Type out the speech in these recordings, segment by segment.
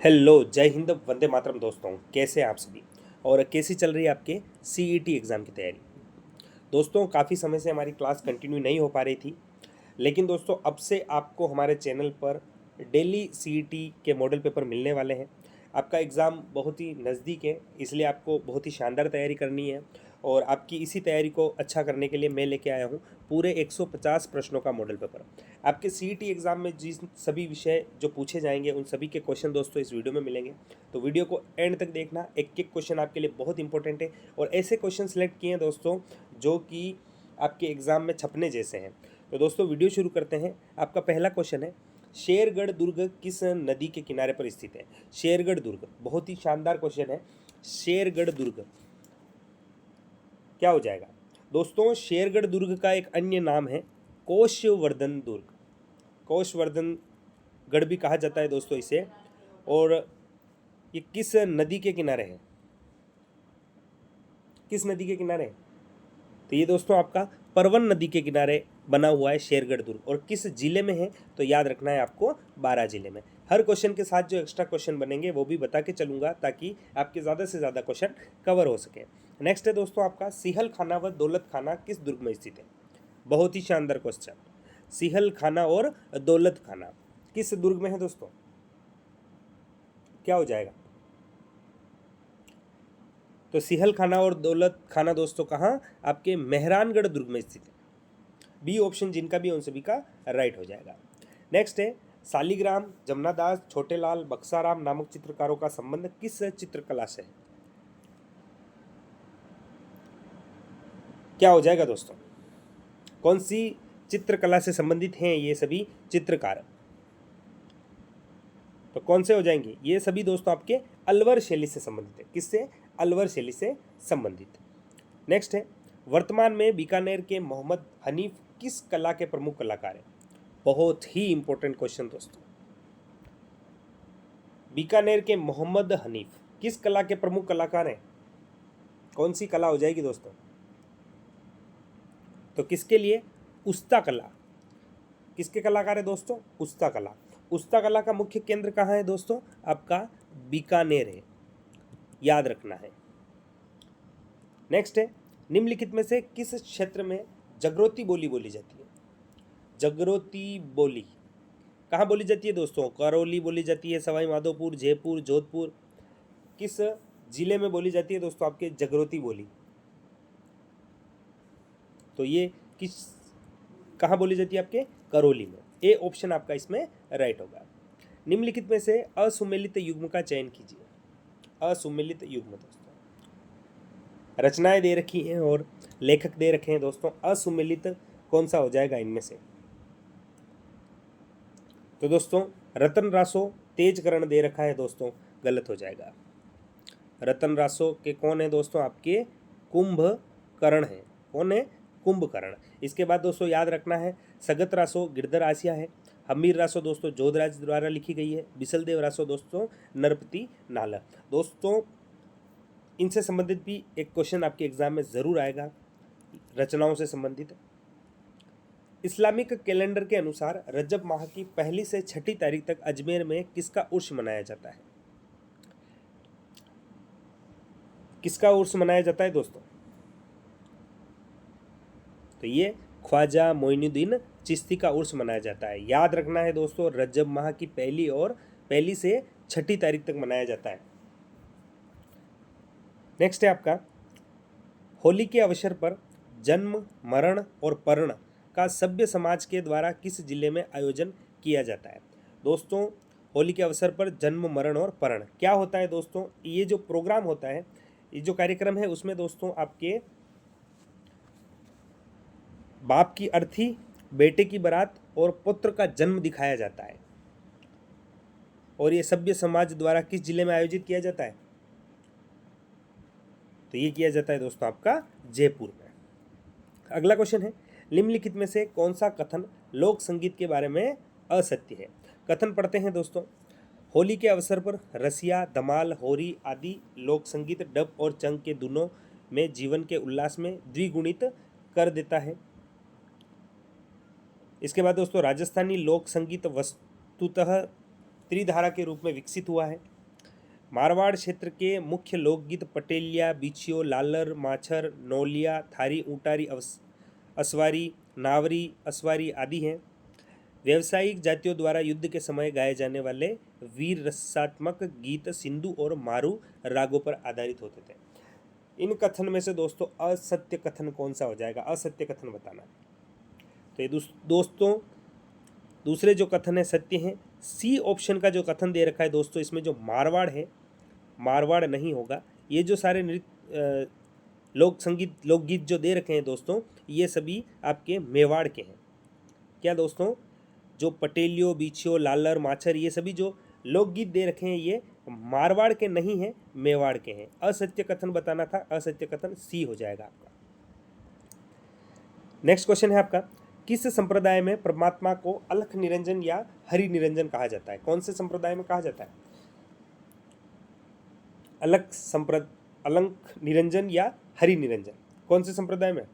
Hello, जय हिंद, वंदे मातरम दोस्तों। कैसे हैं आप सभी और कैसी चल रही है आपके सीईटी एग्ज़ाम की तैयारी। दोस्तों, काफ़ी समय से हमारी क्लास कंटिन्यू नहीं हो पा रही थी, लेकिन दोस्तों अब से आपको हमारे चैनल पर डेली सीईटी के मॉडल पेपर मिलने वाले हैं। आपका एग्ज़ाम बहुत ही नज़दीक है, इसलिए आपको बहुत ही शानदार तैयारी करनी है और आपकी इसी तैयारी को अच्छा करने के लिए मैं लेके आया हूँ पूरे 150 प्रश्नों का मॉडल पेपर। आपके सीईटी एग्ज़ाम में जिस सभी विषय जो पूछे जाएंगे उन सभी के क्वेश्चन दोस्तों इस वीडियो में मिलेंगे, तो वीडियो को एंड तक देखना। एक एक क्वेश्चन आपके लिए बहुत इंपॉर्टेंट है और ऐसे क्वेश्चन सेलेक्ट किए हैं दोस्तों जो कि आपके एग्ज़ाम में छपने जैसे हैं। तो दोस्तों वीडियो शुरू करते हैं। आपका पहला क्वेश्चन है, शेरगढ़ दुर्ग किस नदी के किनारे पर स्थित है। शेरगढ़ दुर्ग बहुत ही शानदार क्वेश्चन है। शेरगढ़ दुर्ग क्या हो जाएगा दोस्तों? शेरगढ़ दुर्ग का एक अन्य नाम है कोशवर्धन दुर्ग। कोशवर्धन गढ़ भी कहा जाता है दोस्तों इसे। और ये किस नदी के किनारे है? किस नदी के किनारे है? तो ये दोस्तों आपका परवन नदी के किनारे बना हुआ है शेरगढ़ दुर्ग। और किस जिले में है? तो याद रखना है आपको, 12 जिले में। हर क्वेश्चन के साथ जो एक्स्ट्रा क्वेश्चन बनेंगे वो भी बता के चलूंगा ताकि आपके ज़्यादा से ज़्यादा क्वेश्चन कवर हो सके। नेक्स्ट है दोस्तों आपका, सिहल खाना व दौलत खाना किस दुर्ग में स्थित है। बहुत ही शानदार क्वेश्चन। सिहल खाना और दौलत खाना किस दुर्ग में है दोस्तों? क्या हो जाएगा? तो सिहल खाना और दौलत खाना दोस्तों कहाँ? आपके मेहरानगढ़ दुर्ग में स्थित है। बी ऑप्शन जिनका भी उन सभी का राइट हो जाएगा। नेक्स्ट है, सालिग्राम, जमुनादास, छोटेलाल, बक्साराम नामक चित्रकारों का संबंध किस चित्रकला से है। क्या हो जाएगा दोस्तों? कौन सी चित्रकला से संबंधित हैं ये सभी चित्रकार? तो कौन से हो जाएंगे ये सभी दोस्तों? आपके अलवर शैली से संबंधित है। किससे? अलवर शैली से संबंधित। नेक्स्ट है, वर्तमान में बीकानेर के मोहम्मद हनीफ किस कला के प्रमुख कलाकार हैं। बहुत ही इंपॉर्टेंट क्वेश्चन दोस्तों। बीकानेर के मोहम्मद हनीफ किस कला के प्रमुख कलाकार हैं? कौन सी कला हो जाएगी दोस्तों? तो किसके लिए? उस्ता कला। किसके कलाकार है दोस्तों? उस्ता कला। उस्ता कला का मुख्य केंद्र कहाँ है दोस्तों? आपका बीकानेर है, याद रखना है। नेक्स्ट है, निम्नलिखित में से किस क्षेत्र में जगरोती बोली बोली जाती है। जगरोती बोली कहाँ बोली जाती है दोस्तों? करौली बोली जाती है, सवाई माधोपुर, जयपुर, जोधपुर। किस जिले में बोली जाती है दोस्तों आपके जगरोती बोली? तो ये किस कहाँ बोली जाती है? आपके करौली में। ए ऑप्शन आपका इसमें राइट होगा। निम्नलिखित में से असुमेलित युग्म का चयन कीजिए। असुमेलित युग्म दोस्तों, रचनाएं दे रखी हैं और लेखक दे रखे हैं दोस्तों। असुमेलित कौन सा हो जाएगा इनमें से? तो दोस्तों रतन रासो, तेजकरण दे रखा है दोस्तों, गलत हो जाएगा। रतन रासो के कौन है दोस्तों? आपके कुंभकर्ण है। कौन है? कुंभकर्ण। इसके बाद दोस्तों याद रखना है, सगत रासो गिरधर आसिया है। हमीर रासो दोस्तों जोधराज द्वारा लिखी गई है। बिसलदेव रासो दोस्तों नरपति नाला। दोस्तों इनसे संबंधित भी एक क्वेश्चन आपके एग्जाम में ज़रूर आएगा, रचनाओं से संबंधित। इस्लामिक कैलेंडर के अनुसार रजब माह की 1 से 6 तारीख तक अजमेर में किसका उर्स मनाया जाता है। किसका उर्स मनाया जाता है दोस्तों? तो ये ख्वाजा मोइनुद्दीन चिश्ती का उर्स मनाया जाता है। याद रखना है दोस्तों, रजब माह की 1 से 6 तारीख तक मनाया जाता है। नेक्स्ट है आपका, होली के अवसर पर जन्म, मरण और पर्ण का सभ्य समाज के द्वारा किस जिले में आयोजन किया जाता है। दोस्तों होली के अवसर पर जन्म, मरण और पर्ण क्या होता है दोस्तों? ये जो प्रोग्राम होता है, ये जो कार्यक्रम है, उसमें दोस्तों आपके बाप की अर्थी, बेटे की बारात और पुत्र का जन्म दिखाया जाता है। और ये सभ्य समाज द्वारा किस जिले में आयोजित किया जाता है? तो ये किया जाता है दोस्तों आपका जयपुर में। अगला क्वेश्चन है, निम्नलिखित में से कौन सा कथन लोक संगीत के बारे में असत्य है। कथन पढ़ते हैं दोस्तों। होली के अवसर पर रसिया, धमाल, होरी आदि लोक संगीत डब और चंग के दोनों में जीवन के उल्लास में द्विगुणित कर देता है। इसके बाद दोस्तों राजस्थानी लोक संगीत वस्तुतः त्रिधारा के रूप में विकसित हुआ है। मारवाड़ क्षेत्र के मुख्य लोकगीत पटेलिया, बिछियो, लालर, माछर, नौलिया, थारी, ऊंटारी, असवारी, नावरी, असवारी आदि हैं। व्यावसायिक जातियों द्वारा युद्ध के समय गाए जाने वाले वीर रसात्मक गीत सिंधु और मारू रागों पर आधारित होते थे। इन कथन में से दोस्तों असत्य कथन कौन सा हो जाएगा? असत्य कथन बताना। तो ये दोस्तों दूसरे जो कथन है सत्य हैं। सी ऑप्शन का जो कथन दे रखा है दोस्तों, इसमें जो मारवाड़ है, मारवाड़ नहीं होगा। ये जो सारे नृत्य लोक संगीत लोकगीत जो दे रखे हैं दोस्तों, ये सभी आपके मेवाड़ के हैं। क्या दोस्तों? जो पटेलियो, बिछियो, लालर, माछर, ये सभी जो लोकगीत दे रखे हैं ये मारवाड़ के नहीं हैं, मेवाड़ के हैं। असत्य कथन बताना था, असत्य कथन सी हो जाएगा आपका। नेक्स्ट क्वेश्चन है आपका, किस संप्रदाय में परमात्मा को अलख निरंजन या हरि निरंजन कहा जाता है? कौन से संप्रदाय में कहा जाता है? अलख निरंजन या हरि निरंजन, कौन से संप्रदाय में?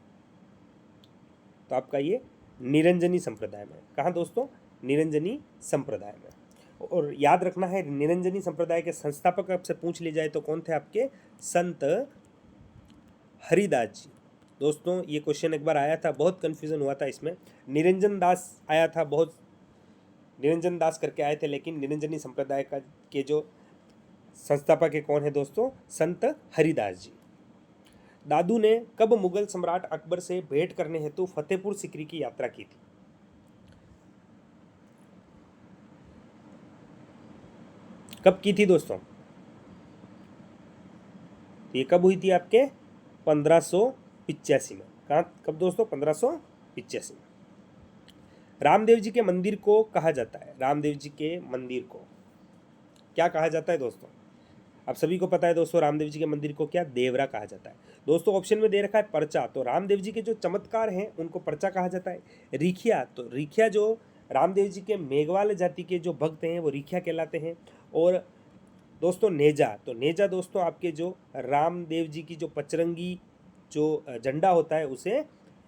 तो आपका ये निरंजनी संप्रदाय में। कहाँ दोस्तों? निरंजनी संप्रदाय में। और याद रखना है, निरंजनी संप्रदाय के संस्थापक आपसे पूछ ले जाए तो कौन थे आपके? संत हरिदास जी। दोस्तों ये क्वेश्चन एक बार आया था, बहुत कन्फ्यूजन हुआ था इसमें। निरंजन दास आया था, बहुत निरंजन दास करके आए थे, लेकिन निरंजनी संप्रदाय का के जो संस्थापक है कौन है दोस्तों? संत हरिदास जी। दादू ने कब मुगल सम्राट अकबर से भेंट करने हेतु फतेहपुर सीकरी की यात्रा की थी? कब की थी दोस्तों? ये कब हुई थी आपके? 1585 में। कहाँ? कब दोस्तों? 1585 में। रामदेव जी के मंदिर को कहा जाता है, रामदेव जी के मंदिर को क्या कहा जाता है दोस्तों? आप सभी को पता है दोस्तों, रामदेव जी के मंदिर को क्या? देवरा कहा जाता है। दोस्तों ऑप्शन में दे रखा है पर्चा, तो रामदेव जी के जो चमत्कार हैं उनको पर्चा कहा जाता है। रिखिया, तो रिखिया जो रामदेव जी के मेघवाल जाति के जो भक्त हैं वो रिखिया कहलाते हैं। और दोस्तों नेजा, तो नेजा दोस्तों आपके जो रामदेव जी की जो पचरंगी जो झंडा होता है उसे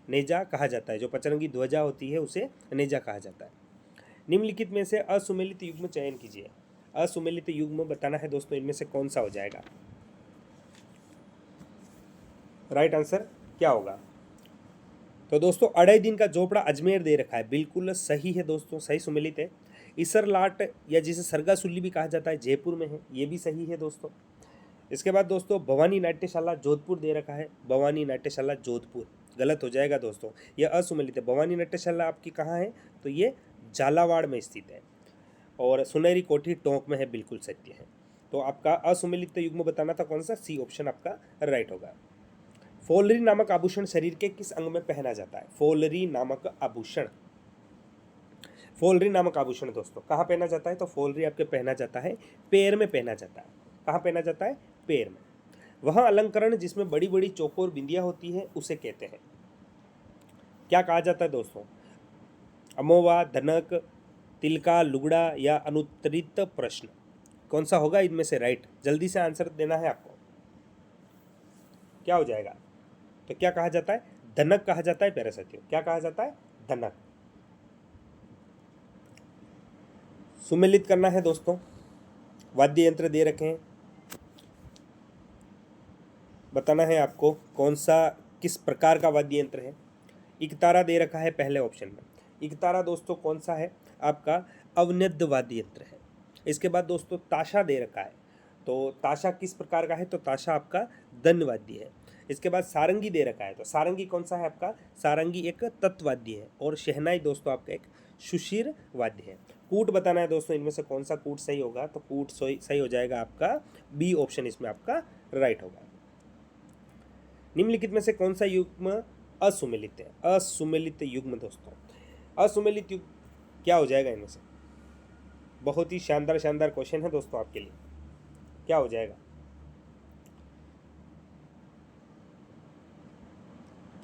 नेजा कहा जाता है, जो पचरंगी ध्वजा होती है उसे नेजा कहा जाता है। निम्नलिखित में से असुमेलित युग्म चयन कीजिए। असुमेलित युग्म बताना है दोस्तों, इनमें से कौन सा हो जाएगा? राइट आंसर क्या होगा? तो दोस्तों अढ़ाई दिन का झोपड़ा अजमेर दे रखा है, बिल्कुल सही है दोस्तों, सही सुमेलित है। इसर लाट या जिसे सरगा सुल्ली भी कहा जाता है जयपुर में है, ये भी सही है दोस्तों। इसके बाद दोस्तों भवानी नाट्यशाला जोधपुर दे रखा है, भवानी नाट्यशाला जोधपुर गलत हो जाएगा दोस्तों, यह असुमेलित है। भवानी नाट्यशाला आपकी कहाँ है? तो ये झालावाड़ में स्थित है। और सुनहरी कोठी टोंक में है, बिल्कुल सत्य है। तो आपका असुमेलित युग्म बताना था कौन सा? सी ऑप्शन आपका राइट होगा। फोलरी नामक आभूषण शरीर के किस अंग में पहना जाता है? फोलरी नामक आभूषण, फोलरी नामक आभूषण दोस्तों कहाँ पहना जाता है? तो फोलरी आपके पहना जाता है पैर में पहना जाता है। कहाँ पहना जाता है? पैर में। वह अलंकरण जिसमें बड़ी बड़ी चौकोर बिंदियां होती है उसे कहते हैं, क्या कहा जाता है दोस्तों? अमोवा, धनक, तिलका, लुगड़ा या अनुत्तरित प्रश्न, कौन सा होगा इनमें से राइट? जल्दी से आंसर देना है आपको। क्या हो जाएगा? तो क्या कहा जाता है? धनक कहा जाता है प्यारे साथियों। क्या कहा जाता है? धनक। सुमेलित करना है दोस्तों। वाद्य यंत्र दे रखे हैं, बताना है आपको कौन सा किस प्रकार का वाद्य यंत्र है। इकतारा दे रखा है पहले ऑप्शन में। इकतारा दोस्तों कौन सा है? आपका अवनिद्ध वाद्य यंत्र है। इसके बाद दोस्तों ताशा दे रखा है, तो ताशा किस प्रकार का है? तो ताशा आपका दंड वाद्य है। इसके बाद सारंगी दे रखा है, तो सारंगी कौन सा है आपका? सारंगी एक तत्वाद्य है। और शहनाई दोस्तों आपका एक सुशीर वाद्य है। कूट बताना है दोस्तों, इनमें से कौन सा कूट सही होगा? तो कूट सही हो जाएगा आपका बी ऑप्शन, इसमें आपका राइट होगा। निम्नलिखित में से कौन सा युग्म असुमेलित है? असुमेलित युग्म दोस्तों, असुमेलित युग्म क्या हो जाएगा इनमें से? बहुत ही शानदार शानदार क्वेश्चन है दोस्तों आपके लिए। क्या हो जाएगा?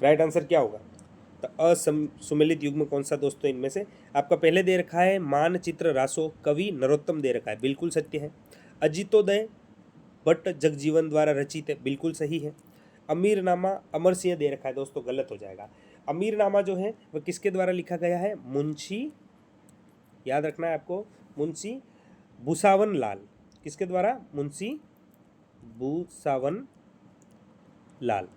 राइट आंसर क्या होगा? तो असुमेलित युग्म कौन सा दोस्तों इनमें से? आपका पहले दे रखा है मानचित्र रासो, कवि नरोत्तम दे रखा है, बिल्कुल सत्य है। अजितोदय भट्ट जगजीवन द्वारा रचित है, बिल्कुल सही है। अमीरनामा अमर सिंह दे रखा है दोस्तों, गलत हो जाएगा। अमीरनामा जो है वह किसके द्वारा लिखा गया है? मुंशी, याद रखना है आपको, मुंशी भुसावन लाल, किसके द्वारा? मुंशी भूसावन लाल।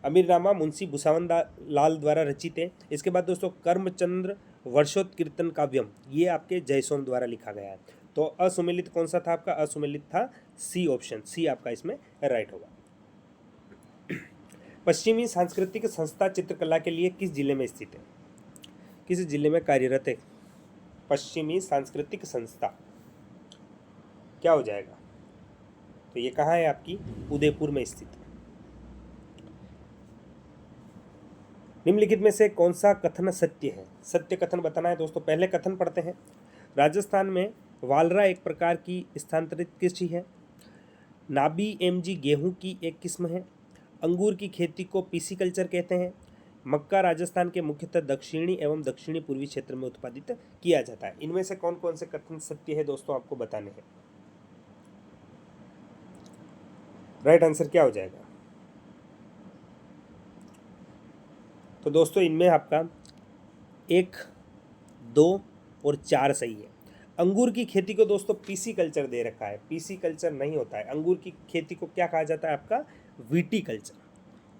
अमीरनामा मुंशी भूसावन लाल द्वारा रचित है। इसके बाद दोस्तों कर्मचंद्र वर्षोत्कीर्तन काव्यम, ये आपके जयसोम द्वारा लिखा गया है। तो असुमेलित कौन सा था आपका? असुमेलित था सी ऑप्शन, सी आपका इसमें राइट होगा। पश्चिमी सांस्कृतिक संस्था चित्रकला के लिए किस जिले में स्थित है? किस जिले में कार्यरत है पश्चिमी सांस्कृतिक संस्था? क्या हो जाएगा? तो ये कहाँ है आपकी? उदयपुर में स्थित है। निम्नलिखित में से कौन सा कथन सत्य है? सत्य कथन बताना है दोस्तों। पहले कथन पढ़ते हैं। राजस्थान में वालरा एक प्रकार की स्थानांतरित कृषि है। नाबी एमजी गेहूं की एक किस्म है। अंगूर की खेती को पीसी कल्चर कहते हैं। मक्का राजस्थान के मुख्यतः दक्षिणी एवं दक्षिणी पूर्वी क्षेत्र में उत्पादित किया जाता है। इनमें से कौन कौन से कथन सत्य है दोस्तों आपको बताने हैं। राइट आंसर क्या हो जाएगा? तो दोस्तों इनमें आपका 1, 2 और 4 सही है। अंगूर की खेती को दोस्तों पीसी कल्चर दे रखा है। पीसी कल्चर नहीं होता है। अंगूर की खेती को क्या कहा जाता है आपका? VT culture.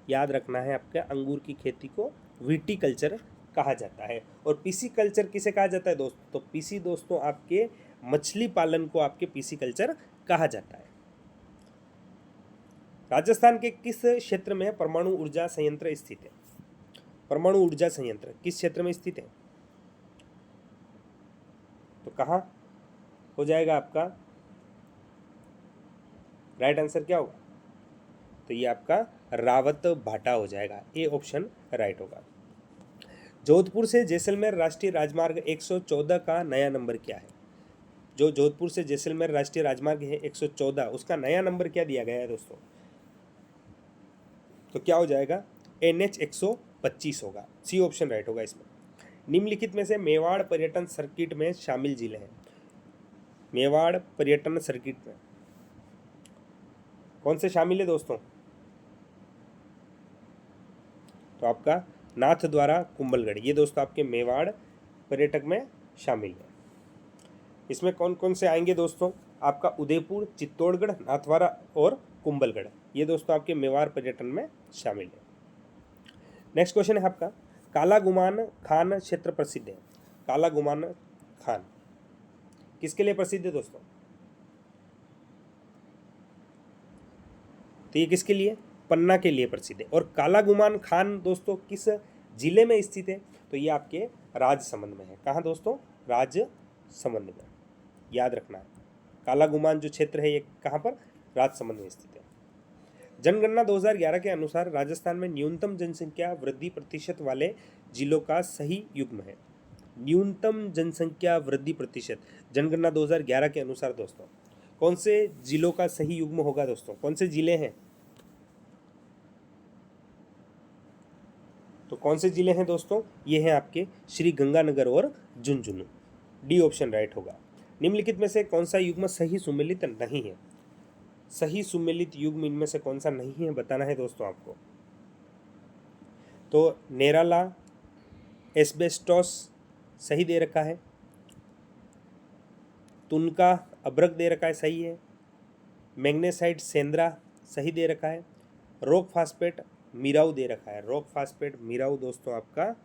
याद रखना है आपका, अंगूर की खेती को वीटी कल्चर कहा जाता है। और पीसी कल्चर किसे कहा जाता है दोस्तों? तो पीसी दोस्तों आपके मछली पालन को आपके पीसी कल्चर कहा जाता है। राजस्थान के किस क्षेत्र में परमाणु ऊर्जा संयंत्र स्थित है? परमाणु ऊर्जा संयंत्र किस क्षेत्र में स्थित है? तो कहाँ हो जाएगा आपका? राइट आंसर क्या होगा? तो ये आपका रावत भाटा हो जाएगा। ए ऑप्शन राइट होगा। जोधपुर से जैसलमेर राष्ट्रीय राजमार्ग 114 का नया नंबर क्या है? जो जोधपुर से जैसलमेर राष्ट्रीय राजमार्ग है 114, उसका नया नंबर क्या दिया गया है दोस्तों? तो क्या हो जाएगा? NH 125 होगा। सी ऑप्शन राइट होगा इसमें। निम्नलिखित में से मेवाड़ पर्यटन सर्किट में शामिल जिले हैं। मेवाड़ पर्यटन सर्किट में कौन से शामिल है दोस्तों? तो आपका नाथद्वारा कुंभलगढ़, ये दोस्तों आपके मेवाड़ पर्यटक में शामिल है। इसमें कौन कौन से आएंगे दोस्तों? आपका उदयपुर, चित्तौड़गढ़, नाथद्वारा और कुंभलगढ़, ये दोस्तों आपके मेवाड़ पर्यटन में शामिल है। नेक्स्ट क्वेश्चन है आपका, काला गुमान खान क्षेत्र प्रसिद्ध है। काला गुमान खान किसके लिए प्रसिद्ध है दोस्तों? तो ये किसके लिए? पन्ना के लिए प्रसिद्ध है। और काला गुमान खान दोस्तों किस जिले में स्थित है? तो ये आपके राजसमंद में है। कहाँ दोस्तों? राजसमंद में। याद रखना है, काला गुमान जो क्षेत्र है ये कहाँ पर? राजसमंद में स्थित है। जनगणना 2011 के अनुसार राजस्थान में न्यूनतम जनसंख्या वृद्धि प्रतिशत वाले जिलों का सही युग्म है। न्यूनतम जनसंख्या वृद्धि प्रतिशत जनगणना 2011 के अनुसार दोस्तों कौन से जिलों का सही युग्म होगा दोस्तों? कौन से जिले हैं? तो कौन से जिले हैं दोस्तों? ये हैं आपके श्री गंगानगर और झुंझुनू। डी ऑप्शन राइट होगा। निम्नलिखित में से कौन सा युग्म सही सुमेलित नहीं है? सही सुमेलित युग्म इनमें से कौन सा नहीं है बताना है दोस्तों आपको। तो नेराला एस्बेस्टोस सही दे रखा है। तुनका अब्रक दे रखा है, सही है। मैग्नेसाइट सेंद्रा सही दे रखा है। रॉक फास्फेट मिराऊ दे रखा है। रॉक फास्फेट मिराऊ दोस्तों आपका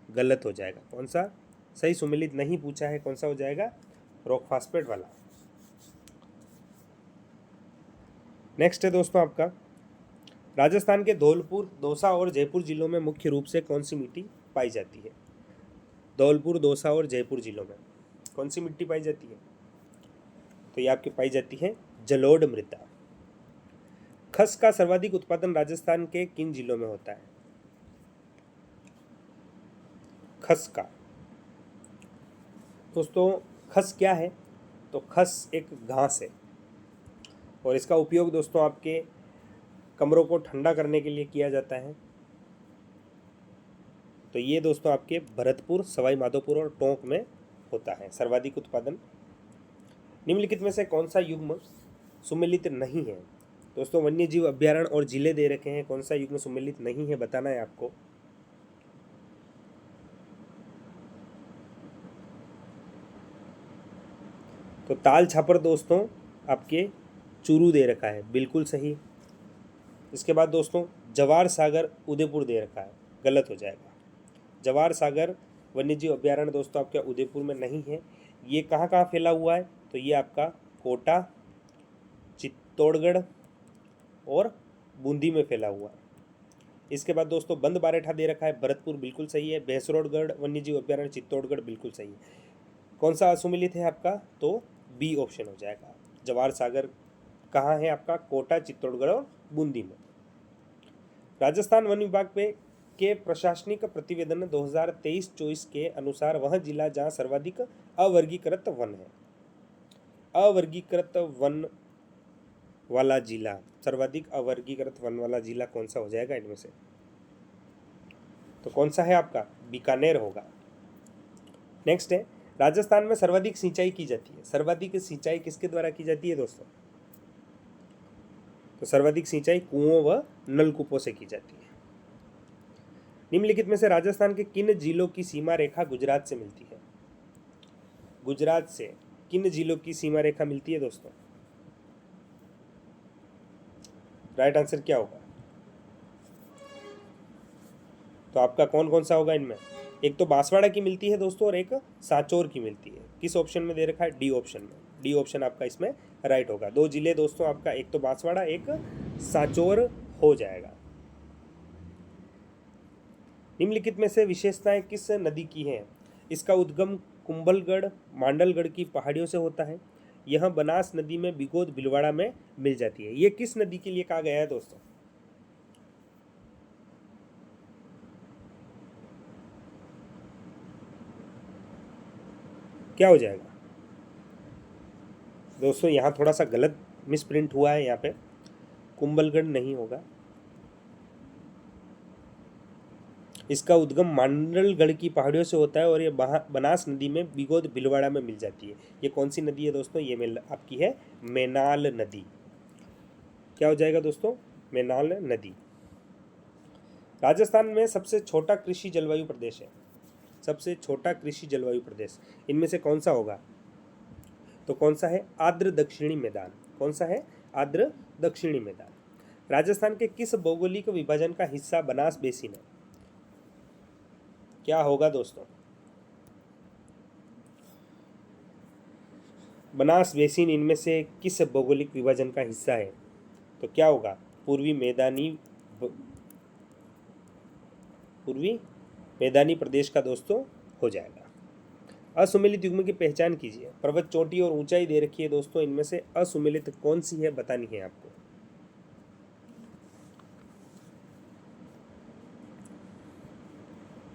गलत हो जाएगा। कौन सा सही सुमेलित नहीं पूछा है, कौन सा हो जाएगा? रॉक फास्फेट वाला। नेक्स्ट है दोस्तों आपका, राजस्थान के धौलपुर, दौसा और जयपुर जिलों में मुख्य रूप से कौन सी मिट्टी पाई जाती है? धौलपुर, दौसा और जयपुर जिलों में कौन सी मिट्टी पाई जाती है? तो ये आपकी पाई जाती है जलोढ़ मृदा। खस का सर्वाधिक उत्पादन राजस्थान के किन जिलों में होता है? खस का दोस्तों, खस क्या है? तो खस एक घास है और इसका उपयोग दोस्तों आपके कमरों को ठंडा करने के लिए किया जाता है। तो ये दोस्तों आपके भरतपुर, सवाई माधोपुर और टोंक में होता है सर्वाधिक उत्पादन। निम्नलिखित में से कौन सा युग्म सुमेलित नहीं है? दोस्तों वन्य जीव अभ्यारण्य और जिले दे रखे हैं, कौन सा युग्म सुमेलित नहीं है बताना है आपको। तो ताल छापर दोस्तों आपके चूरू दे रखा है, बिल्कुल सही। इसके बाद दोस्तों जवार सागर उदयपुर दे रखा है, गलत हो जाएगा। जवार सागर वन्यजीव अभ्यारण्य दोस्तों आपके उदयपुर में नहीं है। ये कहाँ कहाँ फैला हुआ है, तो ये आपका कोटा, चित्तौड़गढ़ और बूंदी में फैला हुआ है। इसके बाद दोस्तों बंद बारेठा दे रखा है, भरतपुर बिल्कुल सही है। भैंसरोडगढ़ वन्यजीव अभ्यारण्य चित्तौड़गढ़ बिल्कुल सही है। कौन सा असुमिलित है आपका, तो बी ऑप्शन हो जाएगा। जवार सागर कहाँ है आपका, कोटा, चित्तौड़गढ़ और बूंदी में। राजस्थान वन विभाग पे के प्रशासनिक प्रतिवेदन 2023-24 के अनुसार वह जिला जहाँ सर्वाधिक अवर्गीकृत वन है। अवर्गीकृत वन वाला जिला, सर्वाधिक अवर्गीकृत वन वाला जिला कौन सा हो जाएगा इनमें से, तो कौन सा है आपका, बीकानेर होगा। नेक्स्ट है राजस्थान में सर्वाधिक सिंचाई की जाती है। सर्वाधिक सिंचाई किसके द्वारा की जाती है दोस्तों, तो सर्वाधिक सिंचाई कुओं व नलकूपों से की जाती है। निम्नलिखित में से राजस्थान के किन जिलों की सीमा रेखा गुजरात से मिलती है। गुजरात से किन जिलों की सीमा रेखा मिलती है दोस्तों, राइट आंसर क्या होगा, तो आपका कौन कौन सा होगा इनमें, एक तो बांसवाड़ा की मिलती है दोस्तों और एक सांचौर की मिलती है। किस ऑप्शन में दे रखा है, डी ऑप्शन में। डी ऑप्शन आपका इसमें राइट होगा। दो जिले दोस्तों आपका, एक तो बांसवाड़ा एक सांचौर हो जाएगा। निम्नलिखित में से विशेषताएं किस नदी की हैं। इसका उद्गम कुंभलगढ़ मांडलगढ़ की पहाड़ियों से होता है। यह बनास नदी में बिगोद भीलवाड़ा में मिल जाती है। ये किस नदी के लिए कहा गया है दोस्तों, क्या हो जाएगा दोस्तों, यहाँ थोड़ा सा गलत मिसप्रिंट हुआ है। यहाँ पे कुंभलगढ़ नहीं होगा, इसका उद्गम मांडलगढ़ की पहाड़ियों से होता है और ये बनास नदी में बिगोद भीलवाड़ा में मिल जाती है। ये कौन सी नदी है दोस्तों, ये आपकी है मैनाल नदी। क्या हो जाएगा दोस्तों, मैनाल नदी। राजस्थान में सबसे छोटा कृषि जलवायु प्रदेश है। सबसे छोटा कृषि जलवायु प्रदेश इनमें से कौन सा होगा, तो कौन सा है, आर्द्र दक्षिणी मैदान। कौन सा है, आर्द्र दक्षिणी मैदान। राजस्थान के किस भौगोलिक विभाजन का हिस्सा बनास बेसिन है, क्या होगा दोस्तों, बनास बेसिन इनमें से किस भौगोलिक विभाजन का हिस्सा है, तो क्या होगा, पूर्वी मैदानी प्रदेश का दोस्तों हो जाएगा। असुमेलित युग्म की पहचान कीजिए। पर्वत चोटी और ऊंचाई दे रखी है दोस्तों, इनमें से असुमेलित कौन सी है बतानी है आपको।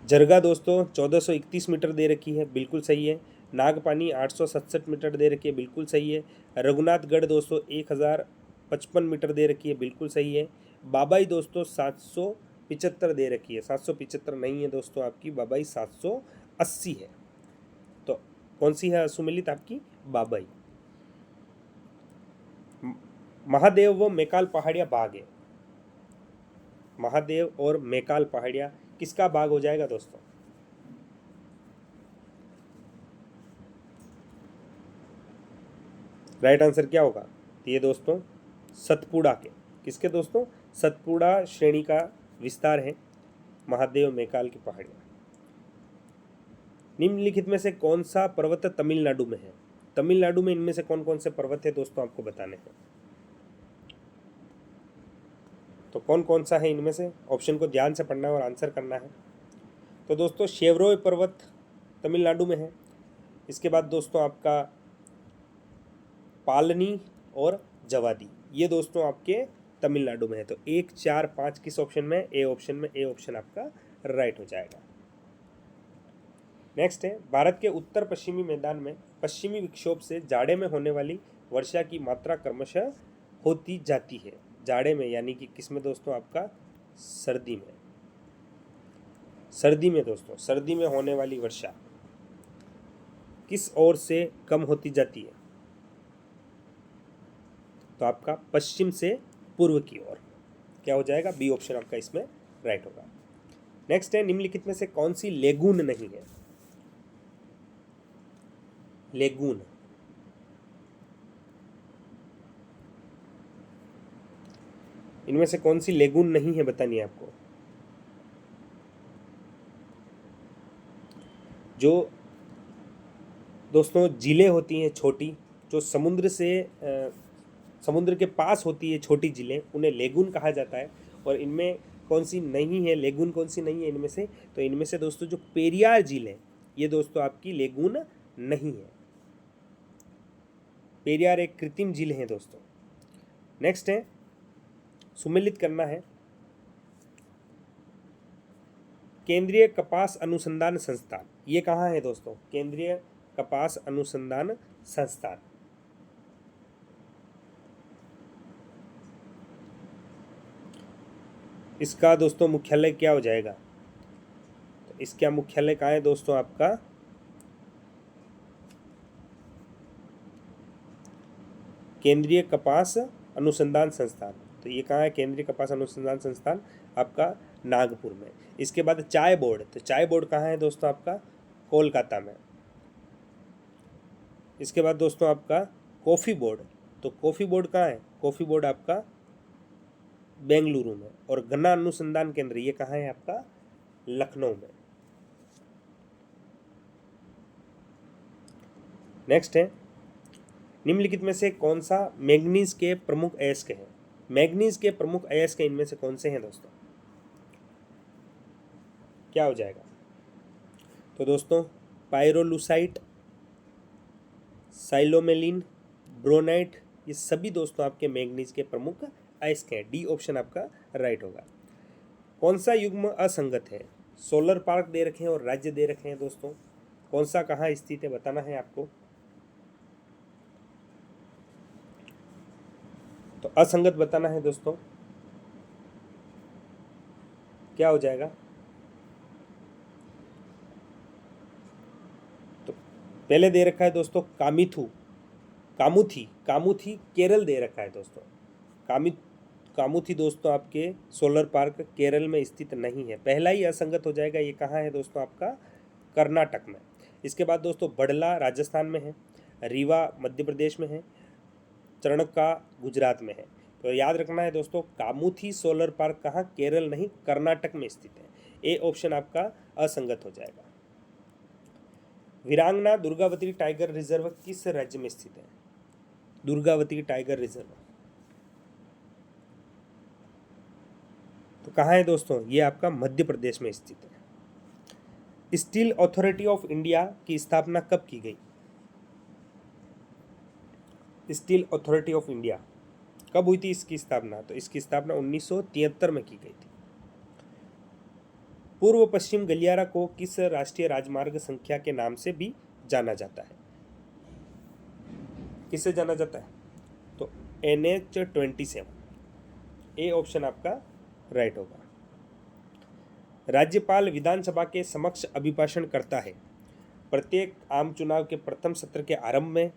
जरगा दोस्तों 1431 मीटर दे रखी है, बिल्कुल सही है। नागपानी 867 मीटर दे रखी है, बिल्कुल सही है। रघुनाथगढ़ दोस्तों 1055 मीटर दे रखी है, बिल्कुल सही है। बाबाई दोस्तों 775 दे रखी है, 775 नहीं है दोस्तों आपकी, बाबाई 780 है। तो कौन सी है असुमेलित आपकी, बाबाई। महादेव व मैकाल पहाड़िया बाग है। महादेव और मैकाल पहाड़िया किसका बाग हो जाएगा दोस्तों, राइट आंसर क्या होगा, ये दोस्तों सतपुड़ा के, किसके दोस्तों, सतपुड़ा श्रेणी का विस्तार है महादेव मैकाल की पहाड़ियाँ। निम्नलिखित में से कौन सा पर्वत तमिलनाडु में है। तमिलनाडु में इनमें से कौन कौन से पर्वत है दोस्तों आपको बताने हैं, तो कौन कौन सा है इनमें से, ऑप्शन को ध्यान से पढ़ना है और आंसर करना है। तो दोस्तों शेवरोय पर्वत तमिलनाडु में है। इसके बाद दोस्तों आपका पालनी और जवादी, ये दोस्तों आपके तमिलनाडु में है। तो 1, 4, 5 किस ऑप्शन में, ए ऑप्शन में। ए ऑप्शन आपका राइट हो जाएगा। नेक्स्ट है भारत के उत्तर पश्चिमी मैदान में पश्चिमी विक्षोभ से जाड़े में होने वाली वर्षा की मात्रा क्रमशः होती जाती है। जाड़े में यानी कि किस में दोस्तों आपका, सर्दी में। सर्दी में दोस्तों, सर्दी में होने वाली वर्षा किस ओर से कम होती जाती है, तो आपका पश्चिम से पूर्व की ओर। क्या हो जाएगा, बी ऑप्शन आपका इसमें राइट होगा। नेक्स्ट है निम्नलिखित में से कौन सी लेगून नहीं है। लेगून इनमें से कौन सी लेगून नहीं है बतानी है आपको। जो दोस्तों झीलें होती हैं छोटी, जो समुद्र के पास होती है छोटी झीलें, उन्हें लेगून कहा जाता है। और इनमें कौन सी नहीं है लेगून, कौन सी नहीं है इनमें से, तो इनमें से दोस्तों जो पेरियार झील है ये दोस्तों आपकी लेगून नहीं है। पेरियार एक कृत्रिम झील है दोस्तों। नेक्स्ट है, सुमेलित करना है। केंद्रीय कपास अनुसंधान संस्थान, ये कहाँ है दोस्तों? केंद्रीय कपास अनुसंधान संस्थान। इसका दोस्तों मुख्यालय क्या हो जाएगा? तो इसका मुख्यालय कहाँ है दोस्तों? आपका केंद्रीय कपास अनुसंधान संस्थान। तो ये कहाँ है केंद्रीय कपास अनुसंधान संस्थान? आपका नागपुर में। इसके बाद चाय बोर्ड, तो चाय बोर्ड कहाँ है दोस्तों? आपका कोलकाता में। इसके बाद दोस्तों आपका कॉफ़ी बोर्ड, तो कॉफ़ी बोर्ड कहाँ है? कॉफ़ी बोर्ड आपका बेंगलुरु में। और गन्ना अनुसंधान केंद्र ये कहाँ है? आपका लखनऊ में। नेक्स्ट है, निम्नलिखित में से कौन सा मैग्नीज के प्रमुख अयस्क है? मैग्नीज के प्रमुख अयस्क इनमें से कौन से हैं दोस्तों? क्या हो जाएगा? तो दोस्तों पायरोलुसाइट, साइलोमेलिन, ब्रोनाइट, ये सभी दोस्तों आपके मैग्नीज के प्रमुख अयस्क हैं। डी ऑप्शन आपका राइट होगा। कौन सा युग्म असंगत है? सोलर पार्क दे रखे हैं और राज्य दे रखे हैं दोस्तों, कौन सा कहाँ स्थित है बताना है आपको। तो असंगत बताना है दोस्तों, क्या हो जाएगा? तो पहले दे रखा है दोस्तों कामुथी केरल दे रखा है दोस्तों। कामुथी दोस्तों आपके सोलर पार्क केरल में स्थित नहीं है, पहला ही असंगत हो जाएगा। ये कहाँ है दोस्तों? आपका कर्नाटक में। इसके बाद दोस्तों बड़ला राजस्थान में है, रीवा मध्य प्रदेश में है, चरणका गुजरात में है। तो याद रखना है दोस्तों, कामुथी सोलर पार्क कहाँ? केरल नहीं, कर्नाटक में स्थित है। ए ऑप्शन आपका असंगत हो जाएगा। वीरांगना दुर्गावती टाइगर रिजर्व किस राज्य में स्थित है? दुर्गावती टाइगर रिजर्व तो कहाँ है दोस्तों? ये आपका मध्य प्रदेश में स्थित है। स्टील अथॉरिटी ऑफ इंडिया की स्थापना कब की गई? स्टील अथॉरिटी ऑफ इंडिया कब हुई थी इसकी स्थापना? तो इसकी स्थापना 1973 में की गई थी। पूर्व पश्चिम गलियारा को किस राष्ट्रीय राजमार्ग संख्या के नाम से भी जाना जाता है? किससे जाना जाता है? तो NH-27। ए ऑप्शन आपका राइट होगा। राज्यपाल विधानसभा के समक्ष अभिभाषण करता है प्रत्येक आम चुनाव के प्रथम सत्र के आरंभ में,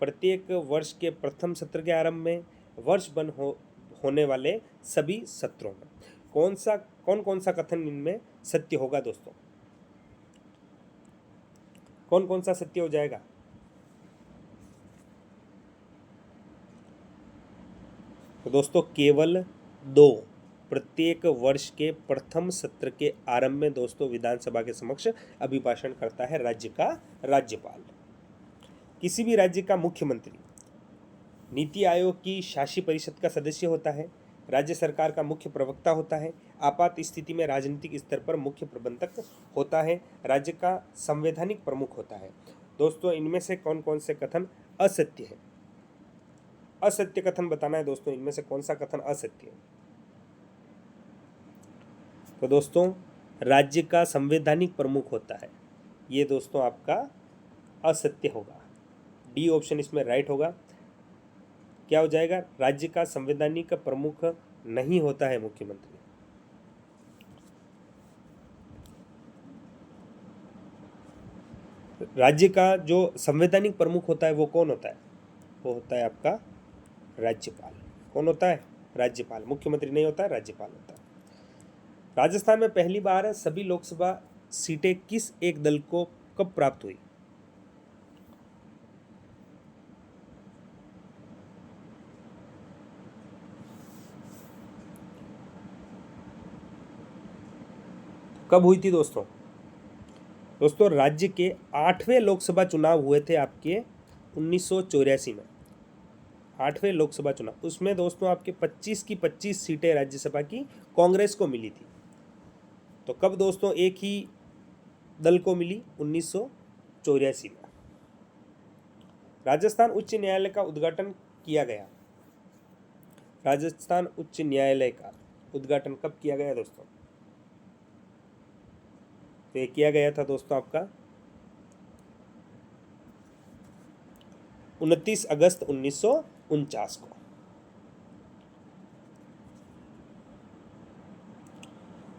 प्रत्येक वर्ष के प्रथम सत्र के आरंभ में, वर्ष बंद होने वाले सभी सत्रों में। कौन कौन सा कथन इनमें सत्य होगा दोस्तों? कौन कौन सा सत्य हो जाएगा? तो दोस्तों केवल 2, प्रत्येक वर्ष के प्रथम सत्र के आरंभ में दोस्तों विधानसभा के समक्ष अभिभाषण करता है राज्य का राज्यपाल। किसी भी राज्य का मुख्यमंत्री नीति आयोग की शासी परिषद का सदस्य होता है, राज्य सरकार का मुख्य प्रवक्ता होता है, आपात स्थिति में राजनीतिक स्तर पर मुख्य प्रबंधक होता है, राज्य का संवैधानिक प्रमुख होता है। दोस्तों इनमें से कौन कौन से कथन असत्य है? असत्य कथन बताना है दोस्तों, इनमें से कौन सा कथन असत्य है? तो दोस्तों राज्य का संवैधानिक प्रमुख होता है, ये दोस्तों आपका असत्य होगा। डी ऑप्शन इसमें राइट होगा। क्या हो जाएगा? राज्य का संवैधानिक प्रमुख नहीं होता है मुख्यमंत्री। राज्य का जो संवैधानिक प्रमुख होता है वो कौन होता है? वो होता है आपका राज्यपाल। कौन होता है? राज्यपाल। मुख्यमंत्री नहीं होता है, राज्यपाल होता है। राजस्थान में पहली बार सभी लोकसभा सीटें किस एक दल को कब प्राप्त हुई? कब हुई थी दोस्तों? दोस्तों राज्य के 8वें लोकसभा चुनाव हुए थे आपके 1984 में। 8वें लोकसभा चुनाव, उसमें दोस्तों आपके 25 की 25 सीटें राज्यसभा की कांग्रेस को मिली थी। तो कब दोस्तों एक ही दल को मिली? 1984 में। राजस्थान उच्च न्यायालय का उद्घाटन किया गया। राजस्थान उच्च न्यायालय का उद्घाटन कब किया गया दोस्तों? तो ये किया गया था दोस्तों आपका 29 अगस्त 1949 को।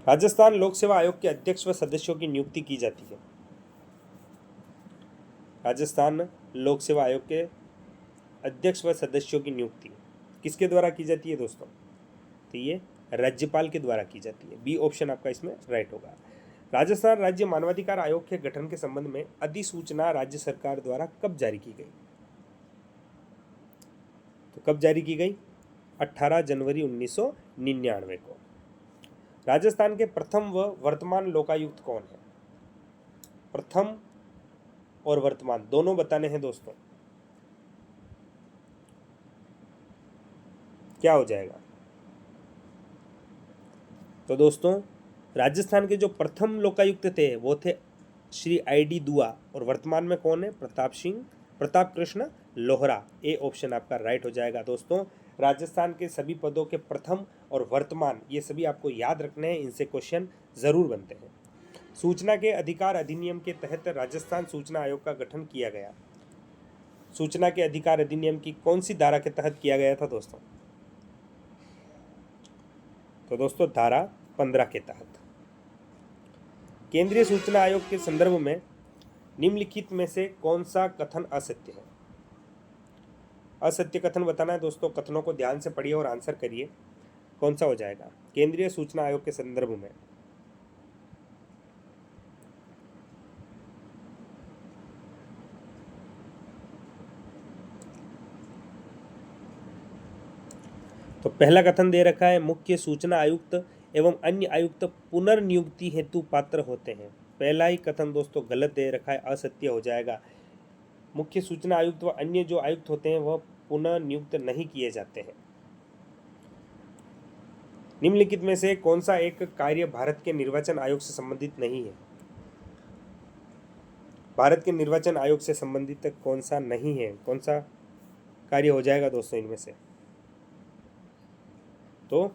राजस्थान लोक सेवा आयोग के अध्यक्ष व सदस्यों की नियुक्ति की जाती है। राजस्थान लोक सेवा आयोग के अध्यक्ष व सदस्यों की नियुक्ति किसके द्वारा की जाती है दोस्तों? तो ये राज्यपाल के द्वारा की जाती है। बी ऑप्शन आपका इसमें राइट होगा। राजस्थान राज्य मानवाधिकार आयोग के गठन के संबंध में अधिसूचना राज्य सरकार द्वारा कब जारी की गई? तो कब जारी की गई? 18 जनवरी 1999 को। राजस्थान के प्रथम व वर्तमान लोकायुक्त कौन है? प्रथम और वर्तमान दोनों बताने हैं दोस्तों। क्या हो जाएगा? तो दोस्तों राजस्थान के जो प्रथम लोकायुक्त थे वो थे श्री ID दुआ, और वर्तमान में कौन है? प्रताप कृष्ण लोहरा। ए ऑप्शन आपका राइट हो जाएगा दोस्तों। राजस्थान के सभी पदों के प्रथम और वर्तमान ये सभी आपको याद रखने हैं, इनसे क्वेश्चन जरूर बनते हैं। सूचना के अधिकार अधिनियम के तहत राजस्थान सूचना आयोग का गठन किया गया। सूचना के अधिकार अधिनियम की कौन सी धारा के तहत किया गया था दोस्तों? तो दोस्तों धारा 15 के तहत। केंद्रीय सूचना आयोग के संदर्भ में निम्नलिखित में से कौन सा कथन असत्य है? असत्य कथन बताना है दोस्तों। कथनों को ध्यान से पढ़िए और आंसर करिए। कौन सा हो जाएगा? केंद्रीय सूचना आयोग के संदर्भ में तो पहला कथन दे रखा है, मुख्य सूचना आयुक्त एवं अन्य आयुक्त पुनर्नियुक्ति हेतु पात्र होते हैं। पहला ही कथन दोस्तों गलत दे रखा है, असत्य हो जाएगा। मुख्य सूचना आयुक्त व अन्य जो आयुक्त होते हैं वह पुनः नियुक्त नहीं किए जाते हैं। निम्नलिखित में से कौन सा एक कार्य भारत के निर्वाचन आयोग से संबंधित नहीं है? भारत के निर्वाचन आयोग से संबंधित कौन सा नहीं है? कौन सा कार्य हो जाएगा दोस्तों इनमें से? तो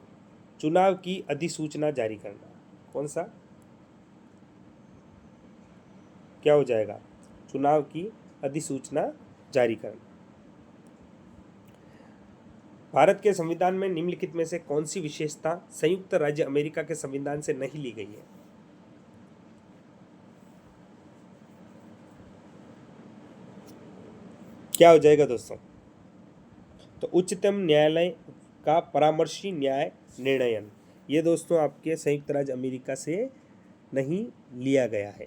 चुनाव की अधिसूचना जारी करना। कौन सा? क्या हो जाएगा? चुनाव की अधिसूचना जारी करना। भारत के संविधान में निम्नलिखित में से कौन सी विशेषता संयुक्त राज्य अमेरिका के संविधान से नहीं ली गई है? क्या हो जाएगा दोस्तों? तो उच्चतम न्यायालय का परामर्शी न्याय निर्णयन, ये दोस्तों आपके संयुक्त राज्य अमेरिका से नहीं लिया गया है।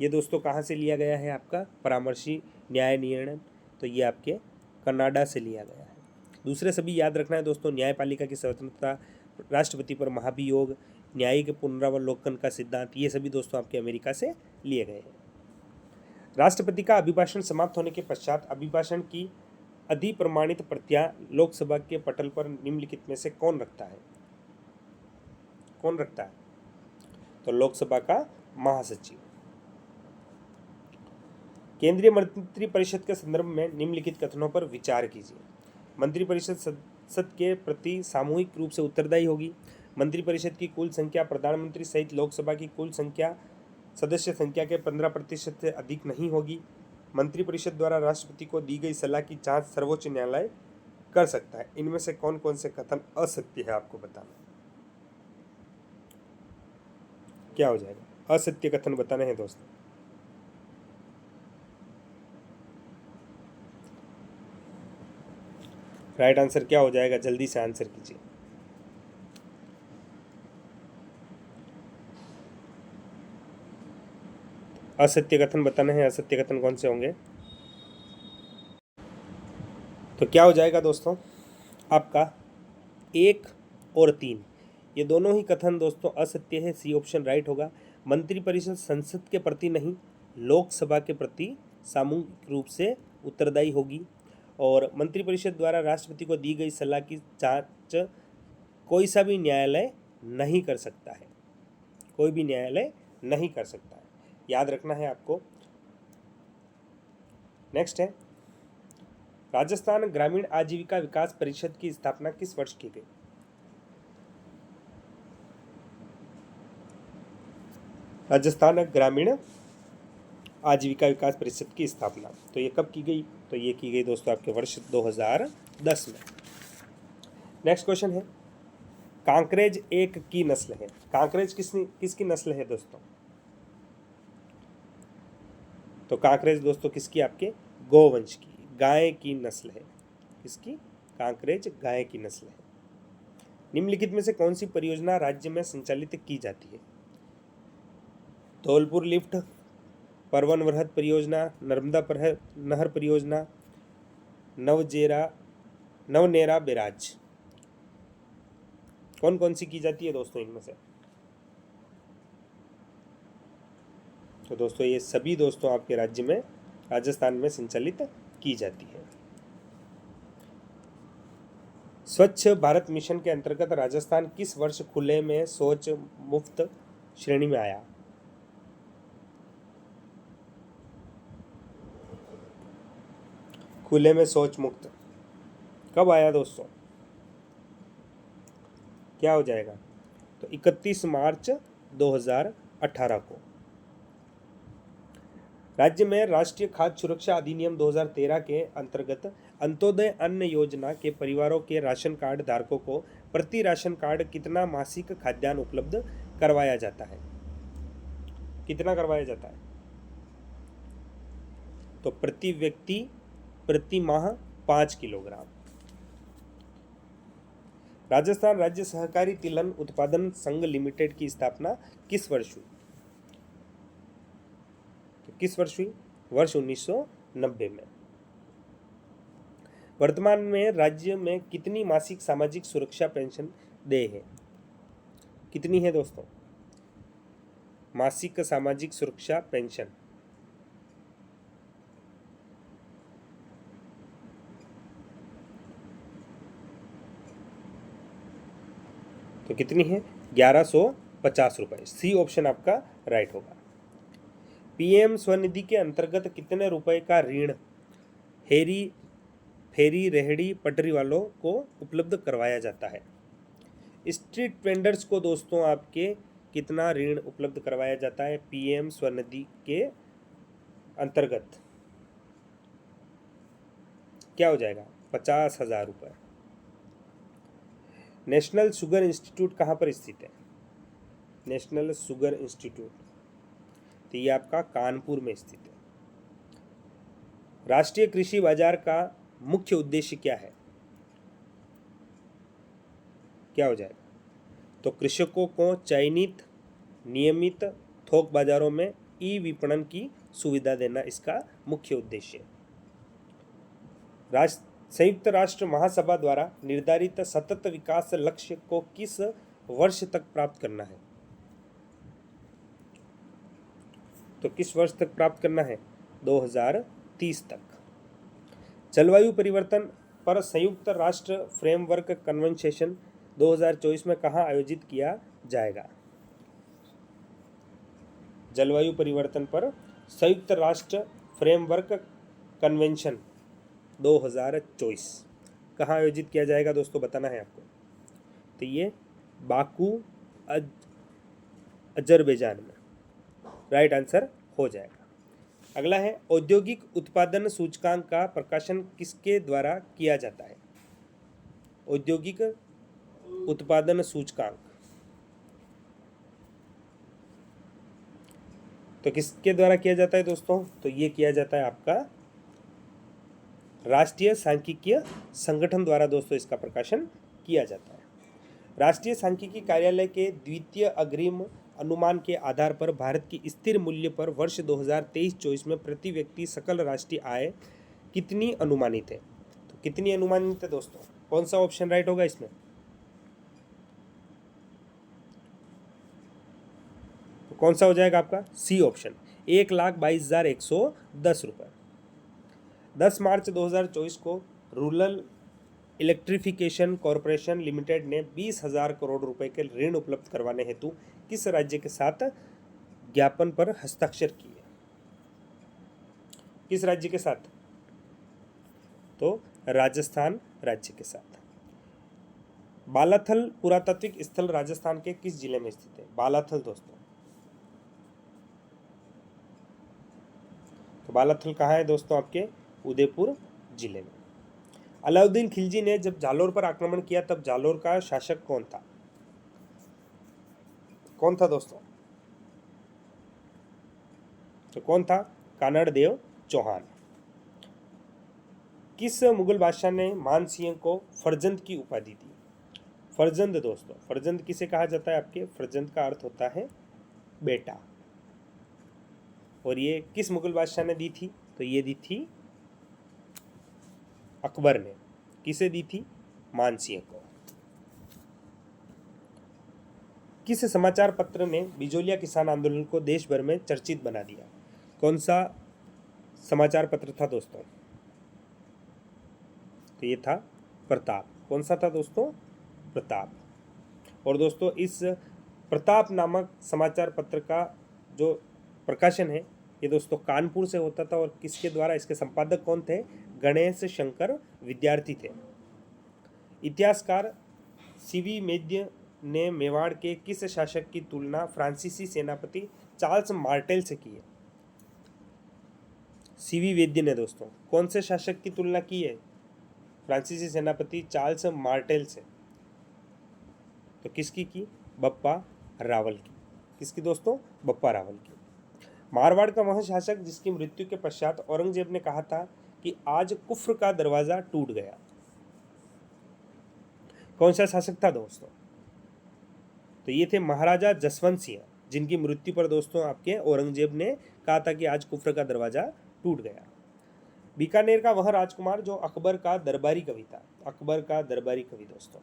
ये दोस्तों कहाँ से लिया गया है? आपका परामर्शी न्याय निर्णय, तो ये आपके कनाडा से लिया गया है। दूसरे सभी याद रखना है दोस्तों। न्यायपालिका की स्वतंत्रता, राष्ट्रपति पर महाभियोग, न्यायिक पुनरावलोकन का सिद्धांत, ये सभी दोस्तों आपके अमेरिका से लिए गए हैं। राष्ट्रपति का अभिभाषण समाप्त होने के पश्चात अभिभाषण की अधिप्रमाणित प्रतियां लोकसभा के पटल पर निम्नलिखित में से कौन रखता है? कौन रखता है? तो लोकसभा का महासचिव। केंद्रीय मंत्रिपरिषद के संदर्भ में निम्नलिखित कथनों पर विचार कीजिए। मंत्रिपरिषद संसद के प्रति सामूहिक रूप से उत्तरदायी होगी। मंत्रिपरिषद की कुल संख्या प्रधानमंत्री सहित लोकसभा की कुल संख्या सदस्य संख्या के 15% से अधिक नहीं होगी। मंत्रिपरिषद द्वारा राष्ट्रपति को दी गई सलाह की जांच सर्वोच्च न्यायालय कर सकता है। इनमें से कौन कौन से कथन असत्य है आपको बताना। क्या हो जाएगा? असत्य कथन बताने हैं दोस्तों। राइट आंसर क्या हो जाएगा? जल्दी से आंसर कीजिए। असत्य कथन बताने हैं। असत्य कथन कौन से होंगे? तो क्या हो जाएगा दोस्तों आपका 1 और 3, ये दोनों ही कथन दोस्तों असत्य है, सी ऑप्शन राइट होगा। मंत्रिपरिषद संसद के प्रति नहीं, लोकसभा के प्रति सामूहिक रूप से उत्तरदायी होगी। और मंत्रिपरिषद द्वारा राष्ट्रपति को दी गई सलाह की जांच कोई सा भी न्यायालय नहीं कर सकता है, कोई भी न्यायालय नहीं कर सकता है, याद रखना है आपको। नेक्स्ट है, राजस्थान ग्रामीण आजीविका विकास परिषद की स्थापना किस वर्ष की गई? राजस्थान ग्रामीण आजीविका विकास परिषद की स्थापना तो ये कब की गई? तो ये की गई दोस्तों आपके वर्ष 2010 में। नेक्स्ट क्वेश्चन है, कांकरेज एक की नस्ल है। कांकरेज किसकी नस्ल है दोस्तों? तो कांकरेज दोस्तों किसकी? आपके गोवंश की, गाय की नस्ल है। किसकी? कांकरेज गाय की नस्ल है। निम्नलिखित में से कौन सी परियोजना राज्य में संचालित की जाती है? धौलपुर लिफ्ट, परवन वृहद परियोजना, नर्मदा नहर परियोजना, नवनेरा बैराज, कौन कौन सी की जाती है दोस्तों इनमें से? तो दोस्तों ये सभी दोस्तों आपके राज्य में, राजस्थान में संचालित की जाती है। स्वच्छ भारत मिशन के अंतर्गत राजस्थान किस वर्ष खुले में शौच मुक्त श्रेणी में आया? खुले में शौच मुक्त कब आया दोस्तों? क्या हो जाएगा? तो 31 मार्च 2018 को। राज्य में राष्ट्रीय खाद्य सुरक्षा अधिनियम 2013 के अंतर्गत अंत्योदय अन्न योजना के परिवारों के राशन कार्ड धारकों को प्रति राशन कार्ड कितना मासिक खाद्यान्न उपलब्ध करवाया जाता है? कितना करवाया जाता है? तो प्रति व्यक्ति प्रति माह 5 किलोग्राम। राजस्थान राज्य सहकारी तिलहन उत्पादन संघ लिमिटेड की स्थापना किस वर्ष हुई? तो किस वर्ष हुई? वर्ष 1990 में। वर्तमान में राज्य में कितनी मासिक सामाजिक सुरक्षा पेंशन देय है? कितनी है दोस्तों मासिक सामाजिक सुरक्षा पेंशन? तो कितनी है? 1150 रुपए। सी ऑप्शन आपका राइट होगा। पीएम स्वनिधि के अंतर्गत कितने रुपए का ऋण फेरी रेहड़ी पटरी वालों को उपलब्ध करवाया जाता है? स्ट्रीट वेंडर्स को दोस्तों आपके कितना ऋण उपलब्ध करवाया जाता है पीएम स्वनिधि के अंतर्गत? क्या हो जाएगा? 50,000 रुपये। नेशनल शुगर इंस्टीट्यूट कहाँ पर स्थित है? नेशनल शुगर इंस्टीट्यूट तो ये आपका कानपुर में स्थित है। राष्ट्रीय कृषि बाजार का मुख्य उद्देश्य क्या है? क्या हो जाएगा? तो कृषकों को चयनित नियमित थोक बाजारों में ई विपणन की सुविधा देना इसका मुख्य उद्देश्य है। संयुक्त राष्ट्र महासभा द्वारा निर्धारित सतत विकास लक्ष्य को किस वर्ष तक प्राप्त करना है? तो किस वर्ष तक प्राप्त करना है? 2030 तक। जलवायु परिवर्तन पर संयुक्त राष्ट्र फ्रेमवर्क कन्वेंशन 2024 में कहाँ आयोजित किया जाएगा? जलवायु परिवर्तन पर संयुक्त राष्ट्र फ्रेमवर्क कन्वेंशन 2024 कहाँ आयोजित किया जाएगा दोस्तों? बताना है आपको। तो ये बाकू अजरबैजान में राइट आंसर हो जाएगा। अगला है, औद्योगिक उत्पादन सूचकांक का प्रकाशन किसके द्वारा किया जाता है? औद्योगिक उत्पादन सूचकांक तो किसके द्वारा किया जाता है दोस्तों? तो ये किया जाता है आपका राष्ट्रीय सांख्यिकीय संगठन द्वारा दोस्तों इसका प्रकाशन किया जाता है। राष्ट्रीय सांख्यिकी कार्यालय के द्वितीय अग्रिम अनुमान के आधार पर भारत की स्थिर मूल्य पर वर्ष 2023-24 में प्रति व्यक्ति सकल राष्ट्रीय आय कितनी अनुमानित है? तो कितनी अनुमानित है दोस्तों? कौन सा ऑप्शन राइट होगा इसमें? कौन सा हो जाएगा आपका? सी ऑप्शन, 1,22,110 रुपये। 10 मार्च 2024 को रूरल इलेक्ट्रिफिकेशन कॉरपोरेशन लिमिटेड ने 20,000 करोड़ रुपए के ऋण उपलब्ध करवाने हेतु किस राज्य के साथ ज्ञापन पर हस्ताक्षर किए? किस राज्य के साथ? तो राजस्थान राज्य के साथ। बालाथल पुरातात्विक स्थल राजस्थान के किस जिले में स्थित है? बालाथल दोस्तों, तो बालाथल कहाँ है दोस्तों? आपके उदयपुर जिले में। अलाउद्दीन खिलजी ने जब जालोर पर आक्रमण किया तब जालोर का शासक कौन था? कौन था दोस्तों? तो कौन था? कानड़देव चौहान। किस मुगल बादशाह ने मान सिंह को फरजंद की उपाधि दी? फरजंद दोस्तों, फरजंद किसे कहा जाता है? आपके फरजंद का अर्थ होता है बेटा। और ये किस मुगल बादशाह ने दी थी? तो ये दी थी अकबर ने। किसे दी थी? मान सिंह को। किस समाचार पत्र ने बिजोलिया किसान आंदोलन को देश भर में चर्चित बना दिया? कौन सा समाचार पत्र था दोस्तों? तो ये था प्रताप। कौन सा था दोस्तों? प्रताप। और दोस्तों इस प्रताप नामक समाचार पत्र का जो प्रकाशन है ये दोस्तों कानपुर से होता था। और किसके द्वारा? इसके संपादक कौन थे? गणेश शंकर विद्यार्थी थे। इतिहासकार सीवी मेद्य ने मेवाड़ के किस शासक की तुलना फ्रांसीसी सेनापति चार्ल्स मार्टेल से की है? सीवी वेद्य ने दोस्तों कौन से शासक की तुलना की है? फ्रांसीसी सेनापति चार्ल्स मार्टेल से। तो किसकी की? बप्पा रावल की। किसकी दोस्तों? बप्पा रावल की। मारवाड़ का वह शासक जिसकी मृत्यु के पश्चात औरंगजेब ने कहा था कि आज कुफ्र का दरवाजा टूट गया, कौन सा शासक था दोस्तों? तो ये थे महाराजा जसवंत सिंह, जिनकी मृत्यु पर दोस्तों आपके औरंगजेब ने कहा था कि आज कुफ्र का दरवाजा टूट गया। बीकानेर का वह राजकुमार जो अकबर का दरबारी कवि था। अकबर का दरबारी कवि दोस्तों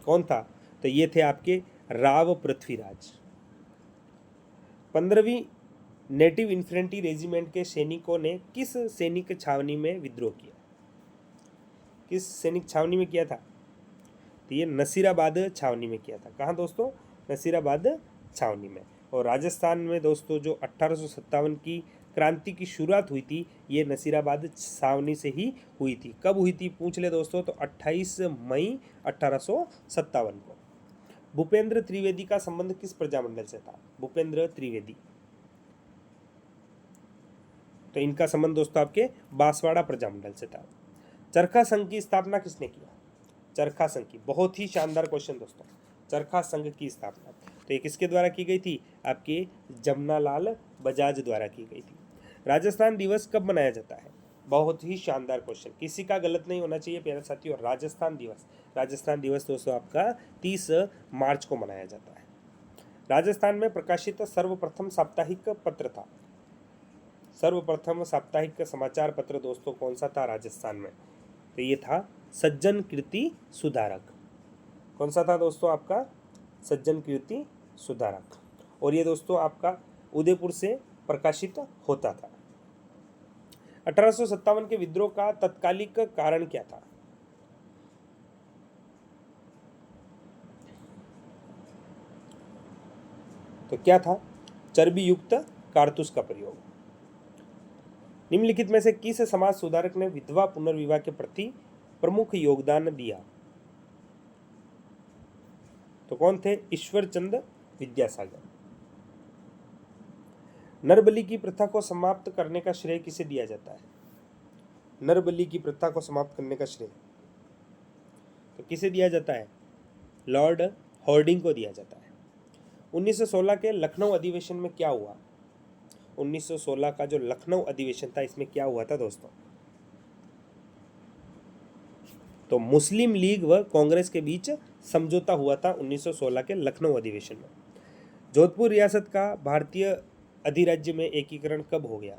कौन था? तो ये थे आपके राव पृथ्वीराज। 15वीं नेटिव इन्फेंट्री रेजिमेंट के सैनिकों ने किस सैनिक छावनी में विद्रोह किया? किस सैनिक छावनी में किया था? तो ये नसीराबाद छावनी में किया था। कहाँ दोस्तों? नसीराबाद छावनी में। और राजस्थान में दोस्तों जो 1857 की क्रांति की शुरुआत हुई थी ये नसीराबाद छावनी से ही हुई थी। कब हुई थी पूछ ले दोस्तों? तो 28 मई 1857 को। भूपेंद्र त्रिवेदी का संबंध किस प्रजामंडल से था? भूपेंद्र त्रिवेदी, तो इनका संबंध दोस्तों आपके बांसवाड़ा प्रजामंडल से था। चरखा संघ की स्थापना किसने किया? चरखा संघ की, बहुत ही शानदार क्वेश्चन दोस्तों। चरखा संघ की स्थापना तो ये किसके द्वारा की गई थी? आपके जमनालाल बजाज द्वारा की गई थी। राजस्थान दिवस कब मनाया जाता है? बहुत ही शानदार क्वेश्चन, किसी का गलत नहीं होना चाहिए प्यारे साथियों। राजस्थान दिवस दोस्तों आपका 30 मार्च को मनाया जाता है। राजस्थान में प्रकाशित सर्वप्रथम साप्ताहिक पत्र था। सर्वप्रथम साप्ताहिक समाचार पत्र दोस्तों कौन सा था राजस्थान में? तो ये था सज्जन कीर्ति सुधारक। कौन सा था दोस्तों आपका? सज्जन कीर्ति सुधारक। और ये दोस्तों आपका उदयपुर से प्रकाशित होता था। 1857 के विद्रोह का तत्कालिक कारण क्या था? तो क्या था? चर्बी युक्त कारतूस का प्रयोग। निम्नलिखित में से किस समाज सुधारक ने विधवा पुनर्विवाह के प्रति प्रमुख योगदान दिया? तो कौन थे? ईश्वरचंद विद्यासागर। नरबली की प्रथा को समाप्त करने का श्रेय किसे दिया जाता है? नरबली की प्रथा को समाप्त करने का श्रेय तो किसे दिया जाता है? लॉर्ड हॉर्डिंग को दिया जाता है। 1916 के लखनऊ अधिवेशन में क्या हुआ? 1916 का जो लखनऊ अधिवेशन था इसमें क्या हुआ था दोस्तों? तो मुस्लिम लीग व कांग्रेस के बीच समझौता हुआ था 1916 के लखनऊ अधिवेशन में। जोधपुर रियासत का भारतीय अधिराज्य में एकीकरण कब हो गया?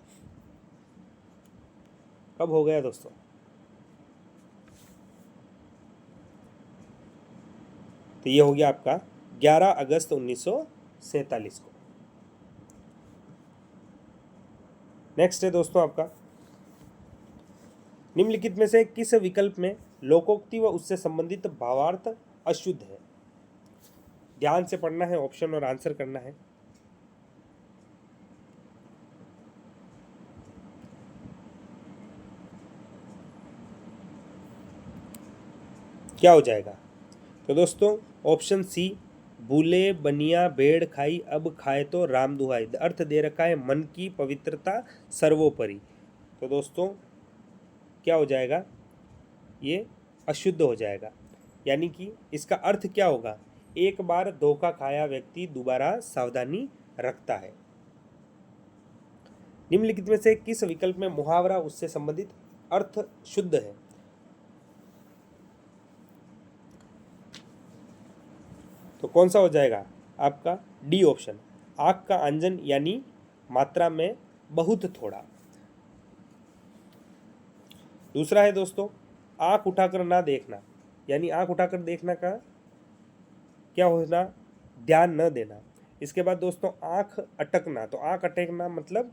कब हो गया दोस्तों? तो ये हो गया आपका 11 अगस्त 1945 1947 को। नेक्स्ट है दोस्तों आपका, निम्नलिखित में से किस विकल्प में लोकोक्ति व उससे संबंधित भावार्थ अशुद्ध है? ध्यान से पढ़ना है ऑप्शन और आंसर करना है। क्या हो जाएगा? तो दोस्तों ऑप्शन सी, भूले बनिया भेड़ खाई अब खाए तो राम दुहाई। अर्थ दे रखा है मन की पवित्रता सर्वोपरि। तो दोस्तों क्या हो जाएगा? ये अशुद्ध हो जाएगा। यानी कि इसका अर्थ क्या होगा? एक बार धोखा खाया व्यक्ति दोबारा सावधानी रखता है। निम्नलिखित में से किस विकल्प में मुहावरा उससे संबंधित अर्थ शुद्ध है? तो कौन सा हो जाएगा आपका? डी ऑप्शन, आँख का अंजन यानी मात्रा में बहुत थोड़ा। दूसरा है दोस्तों, आँख उठाकर ना देखना, यानी आँख उठाकर देखना का क्या होना? ध्यान न देना। इसके बाद दोस्तों आँख अटकना, तो आँख अटकना मतलब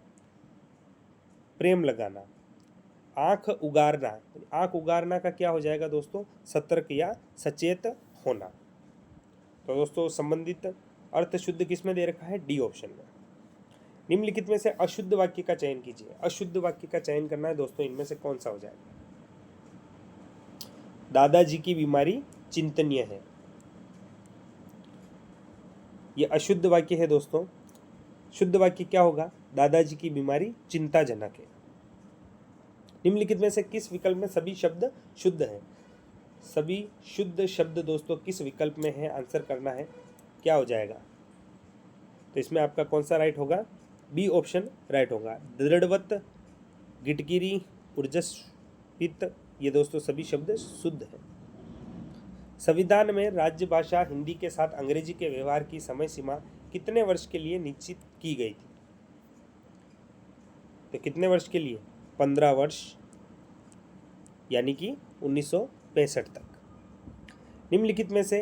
प्रेम लगाना। आँख उगारना, आँख उगारना का क्या हो जाएगा दोस्तों? सतर्क या सचेत होना। तो दोस्तों संबंधित अर्थ शुद्ध किस में दे रखा है? डी ऑप्शन में। निम्नलिखित में से अशुद्ध वाक्य का चयन कीजिए। अशुद्ध वाक्य का चयन करना है दोस्तों, इनमें से कौन सा हो जाएगा? दादाजी की बीमारी चिंतनीय है, ये अशुद्ध वाक्य है दोस्तों। शुद्ध वाक्य क्या होगा? दादाजी की बीमारी चिंताजनक है। निम्नलिखित में से किस विकल्प में सभी शब्द शुद्ध हैं? सभी शुद्ध शब्द दोस्तों किस विकल्प में है? आंसर करना है। क्या हो जाएगा? तो इसमें आपका कौन सा राइट होगा? बी ऑप्शन राइट होगा। दृढ़वत, गिटगिरी, ऊर्जस्वित, ये दोस्तों सभी शब्द शुद्ध है। संविधान में राज्य भाषा हिंदी के साथ अंग्रेजी के व्यवहार की समय सीमा कितने वर्ष के लिए निश्चित की गई थी? तो कितने वर्ष के लिए? 15 वर्ष, यानी कि 1965 तक। निम्नलिखित में से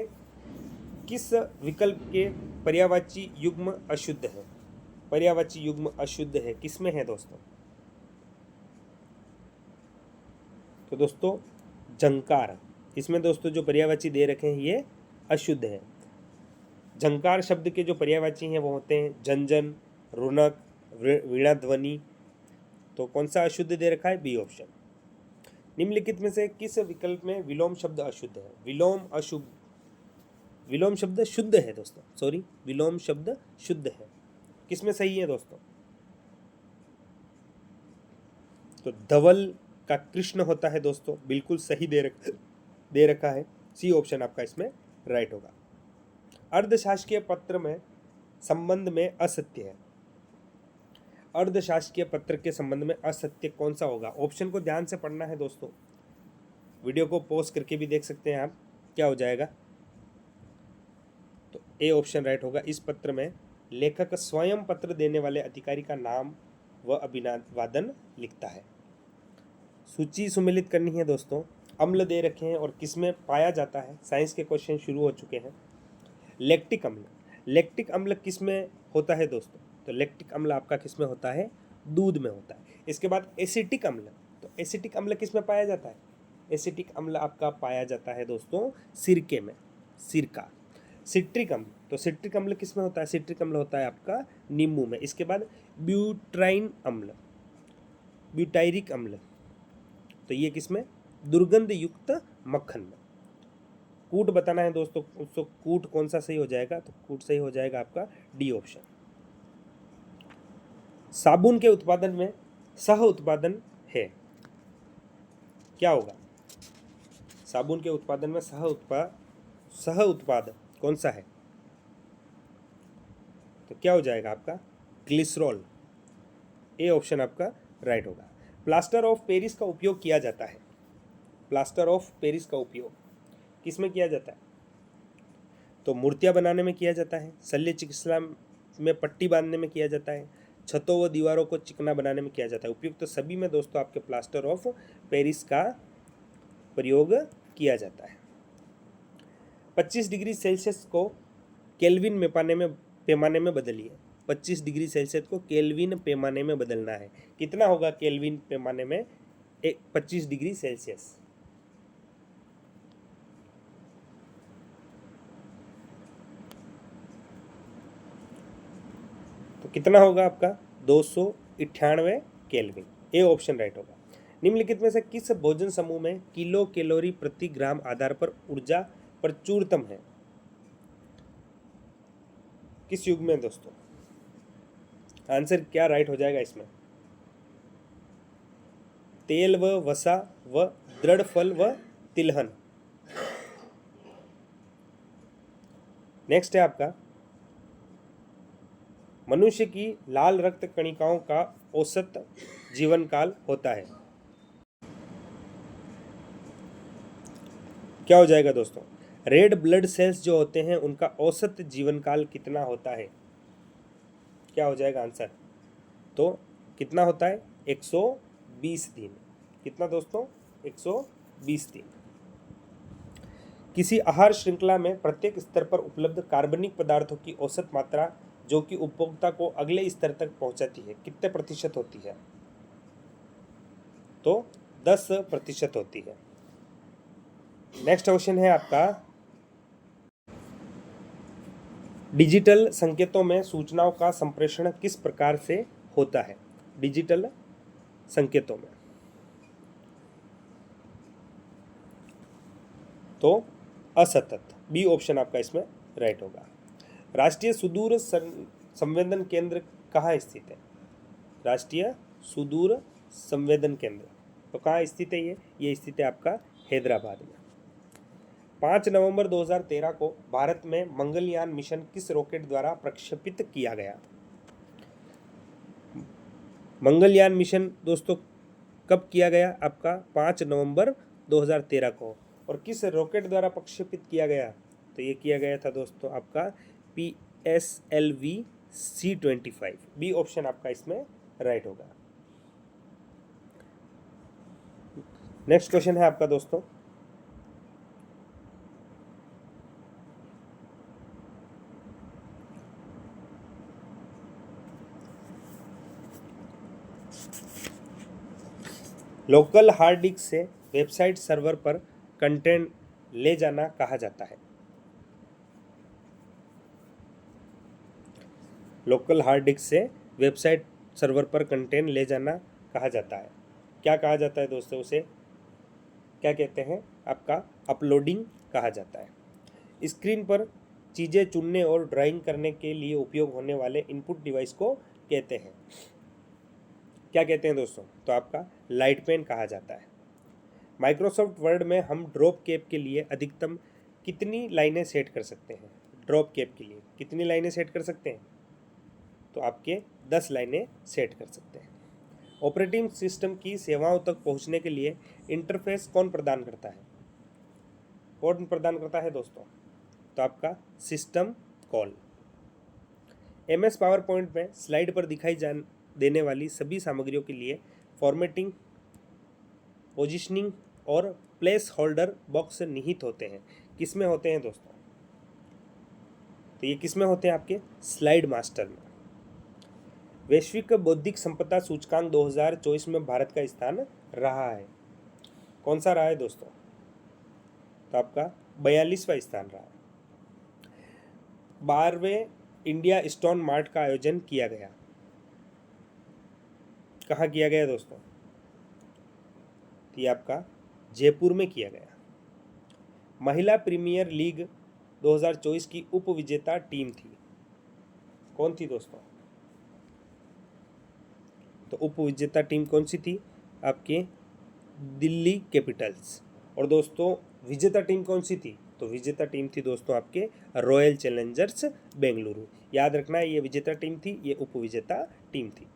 किस विकल्प के पर्यायवाची युग्म अशुद्ध है? पर्यायवाची युग्म अशुद्ध है किसमें है दोस्तों? तो दोस्तों झंकार, इसमें दोस्तों जो पर्यायवाची दे रखे हैं ये अशुद्ध है। झंकार शब्द के जो पर्यायवाची हैं वो होते हैं झंझन, रुनक, वीणा ध्वनि। तो कौन सा अशुद्ध दे रखा है? B option. निम्नलिखित में से किस विकल्प में विलोम शब्द अशुद्ध है? विलोम शब्द शुद्ध है दोस्तों, सॉरी, विलोम शब्द शुद्ध है। किसमें सही है दोस्तों? तो धवल का कृष्ण होता है दोस्तों, बिल्कुल सही दे रखा है। सी ऑप्शन आपका इसमें राइट होगा। अर्धशासकीय पत्र में संबंध में असत्य है। अर्धशासकीय पत्र के संबंध में असत्य कौन सा होगा? ऑप्शन को ध्यान से पढ़ना है दोस्तों, वीडियो को पॉज करके भी देख सकते हैं आप। क्या हो जाएगा? तो ए ऑप्शन राइट होगा। इस पत्र में लेखक स्वयं पत्र देने वाले अधिकारी का नाम व अभिवादन लिखता है। सूची सुमेलित करनी है दोस्तों। अम्ल दे रखे हैं और किसमें पाया जाता है? साइंस के क्वेश्चन शुरू हो चुके हैं। लैक्टिक अम्ल, लैक्टिक अम्ल किसमें होता है दोस्तों? तो लैक्टिक अम्ल आपका किसमें होता है? दूध में होता है। इसके बाद एसिटिक अम्ल, तो एसिटिक अम्ल किसमें पाया जाता है? एसिटिक अम्ल आपका पाया जाता है दोस्तों सिरके में, सिरका। सिट्रिक अम्ल, तो सिट्रिक अम्ल किसमें होता है? सिट्रिक अम्ल होता है आपका नींबू में। इसके बाद ब्यूटाइन अम्ल, ब्यूटायरिक अम्ल, तो ये किसमें? दुर्गंध युक्त मक्खन में। कूट बताना है दोस्तों, उसको कूट कौन सा सही हो जाएगा? तो कूट सही हो जाएगा आपका डी ऑप्शन। साबुन के उत्पादन में सह उत्पादन है, क्या होगा? साबुन के उत्पादन में सह उत्पाद कौन सा है? तो क्या हो जाएगा आपका? ग्लिसरॉल। ए ऑप्शन आपका राइट होगा। प्लास्टर ऑफ पेरिस का उपयोग किया जाता है। प्लास्टर ऑफ पेरिस का उपयोग किस में किया जाता है? तो मूर्तियां बनाने में किया जाता है, शल्य चिकित्सा में पट्टी बांधने में किया जाता है, छतों व दीवारों को चिकना बनाने में किया जाता है। उपयुक्त तो सभी में दोस्तों आपके प्लास्टर ऑफ पेरिस का प्रयोग किया जाता है। 25 डिग्री सेल्सियस को केल्विन में पाने में पैमाने में बदलिए। 25 डिग्री सेल्सियस को केल्विन पैमाने में बदलना है। कितना होगा केल्विन पैमाने में 25 डिग्री सेल्सियस? तो कितना होगा आपका 298 केल्विन। ए ऑप्शन राइट होगा। निम्नलिखित में से किस भोजन समूह में किलो कैलोरी प्रति ग्राम आधार पर ऊर्जा प्रचुरतम है? किस युग में दोस्तों? आंसर क्या राइट हो जाएगा इसमें? तेल व वसा व दृढ़ फल व तिलहन। नेक्स्ट है आपका, मनुष्य की लाल रक्त कणिकाओं का औसत जीवन काल होता है। क्या हो जाएगा दोस्तों? रेड ब्लड सेल्स जो होते हैं उनका औसत जीवन काल कितना होता है? क्या हो जाएगा आंसर? तो कितना होता है? 120 दिन। कितना दोस्तों? 120 दिन। किसी आहार श्रृंखला में प्रत्येक स्तर पर उपलब्ध कार्बनिक पदार्थों की औसत मात्रा जो कि उपभोक्ता को अगले स्तर तक पहुंचाती है कितने प्रतिशत होती है? तो 10% होती है। नेक्स्ट क्वेश्चन है आपका, डिजिटल संकेतों में सूचनाओं का संप्रेषण किस प्रकार से होता है? डिजिटल संकेतों में तो असतत। बी ऑप्शन आपका इसमें राइट होगा। राष्ट्रीय सुदूर संवेदन केंद्र कहाँ स्थित है? राष्ट्रीय सुदूर संवेदन केंद्र तो कहाँ स्थित है? ये स्थित है आपका हैदराबाद में। 5 नवंबर 2013 को भारत में मंगलयान मिशन किस रॉकेट द्वारा प्रक्षेपित किया गया? मंगलयान मिशन दोस्तों कब किया गया? आपका 5 नवंबर 2013 को। और किस रॉकेट द्वारा प्रक्षेपित किया गया? तो ये किया गया था दोस्तों आपका PSLV C-25। बी ऑप्शन आपका इसमें राइट होगा। नेक्स्ट क्वेश्चन है आपका दोस्तों, लोकल हार्ड डिस्क से वेबसाइट सर्वर पर कंटेंट ले जाना कहा जाता है? लोकल हार्ड डिस्क से वेबसाइट सर्वर पर कंटेंट ले जाना कहा जाता है। क्या कहा जाता है दोस्तों? उसे क्या कहते हैं? आपका अपलोडिंग कहा जाता है। स्क्रीन पर चीज़ें चुनने और ड्राइंग करने के लिए उपयोग होने वाले इनपुट डिवाइस को कहते हैं? क्या कहते हैं दोस्तों? तो आपका लाइट पेन कहा जाता है। माइक्रोसॉफ्ट वर्ड में हम ड्रॉप कैप के लिए अधिकतम कितनी लाइनें सेट कर सकते हैं? ड्रॉप कैप के लिए कितनी लाइनें सेट कर सकते हैं? तो आपके 10 लाइनें सेट कर सकते हैं। ऑपरेटिंग सिस्टम की सेवाओं तक पहुंचने के लिए इंटरफेस कौन प्रदान करता है? कौन प्रदान करता है दोस्तों? तो आपका system call. MS power point में स्लाइड पर दिखाई देने वाली सभी सामग्रियों के लिए फॉर्मेटिंग, पोजिशनिंग और प्लेस होल्डर बॉक्स निहित होते हैं। किस में होते हैं दोस्तों? तो ये किस में होते हैं? आपके स्लाइड मास्टर में। वैश्विक बौद्धिक संपदा सूचकांक 2024 में भारत का स्थान रहा है। कौन सा रहा है दोस्तों? तो आपका 42वां स्थान रहा है। 12वें इंडिया स्टोन मार्ट का आयोजन किया गया। कहाँ किया गया दोस्तों? ये आपका जयपुर में किया गया। महिला प्रीमियर लीग 2024 की उप विजेता टीम थी। कौन थी दोस्तों? तो उप विजेता टीम कौन सी थी? आपके दिल्ली कैपिटल्स। और दोस्तों विजेता टीम कौन सी थी? तो विजेता टीम थी दोस्तों आपके रॉयल चैलेंजर्स बेंगलुरु। याद रखना है, ये विजेता टीम थी, ये उप विजेता टीम थी।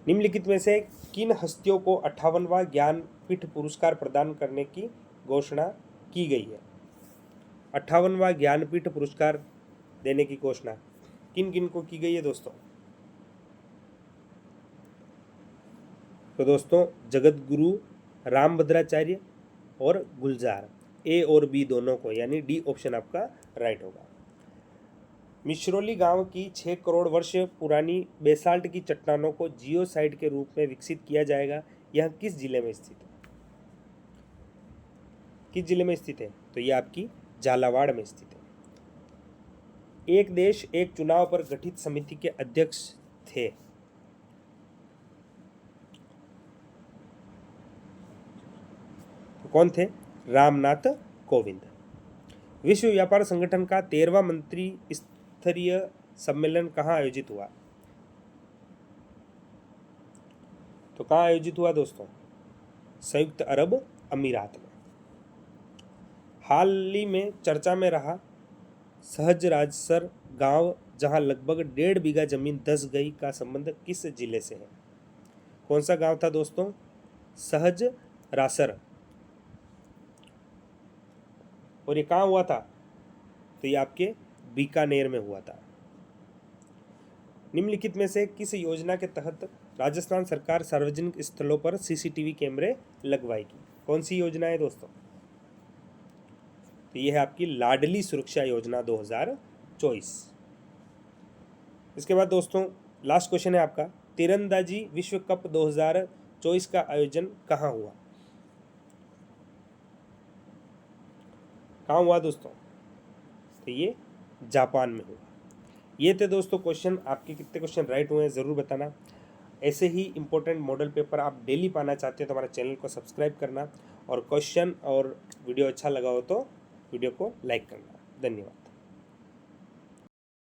निम्नलिखित में से किन हस्तियों को 58वां ज्ञानपीठ पुरस्कार प्रदान करने की घोषणा की गई है? 58वां ज्ञानपीठ पुरस्कार देने की घोषणा किन किन को की गई है दोस्तों? तो दोस्तों जगत गुरु रामभद्राचार्य और गुलजार। ए और बी दोनों को, यानी डी ऑप्शन आपका राइट होगा। मिश्रौली गांव की 6 करोड़ वर्ष पुरानी बेसाल्ट की चट्टानों को जियोसाइट के रूप में विकसित किया जाएगा। यह किस जिले में स्थित है? किस जिले में स्थित है? तो यह आपकी झालावाड़ में स्थित है। एक देश एक चुनाव पर गठित समिति के अध्यक्ष थे। तो कौन थे? रामनाथ कोविंद। विश्व व्यापार संगठन का 13वां मंत्री स्तरीय सम्मेलन कहाँ आयोजित हुआ? तो कहाँ आयोजित हुआ दोस्तों? संयुक्त अरब अमीरात में। हाल ही में चर्चा में रहा सहजराजसर गांव, जहां लगभग 1.5 बीघा जमीन धंस गई, का संबंध किस जिले से है? कौन सा गांव था दोस्तों? सहजरासर। और ये कहाँ हुआ था? तो ये आपके बीकानेर में हुआ था। निम्नलिखित में से किस योजना के तहत राजस्थान सरकार सार्वजनिक स्थलों पर सीसीटीवी कैमरे लगवाएगी? कौन सी योजना है दोस्तों? तो ये है आपकी लाडली सुरक्षा योजना 2024। इसके बाद दोस्तों लास्ट क्वेश्चन है आपका, तीरंदाजी विश्व कप 2024 का आयोजन कहाँ हुआ? कहाँ हुआ दोस्तों? तो ये जापान में हुआ। ये थे दोस्तों क्वेश्चन। आपके कितने क्वेश्चन राइट हुए हैं ज़रूर बताना। ऐसे ही इंपॉर्टेंट मॉडल पेपर आप डेली पाना चाहते हैं तो हमारे चैनल को सब्सक्राइब करना, और क्वेश्चन और वीडियो अच्छा लगा हो तो वीडियो को लाइक करना। धन्यवाद।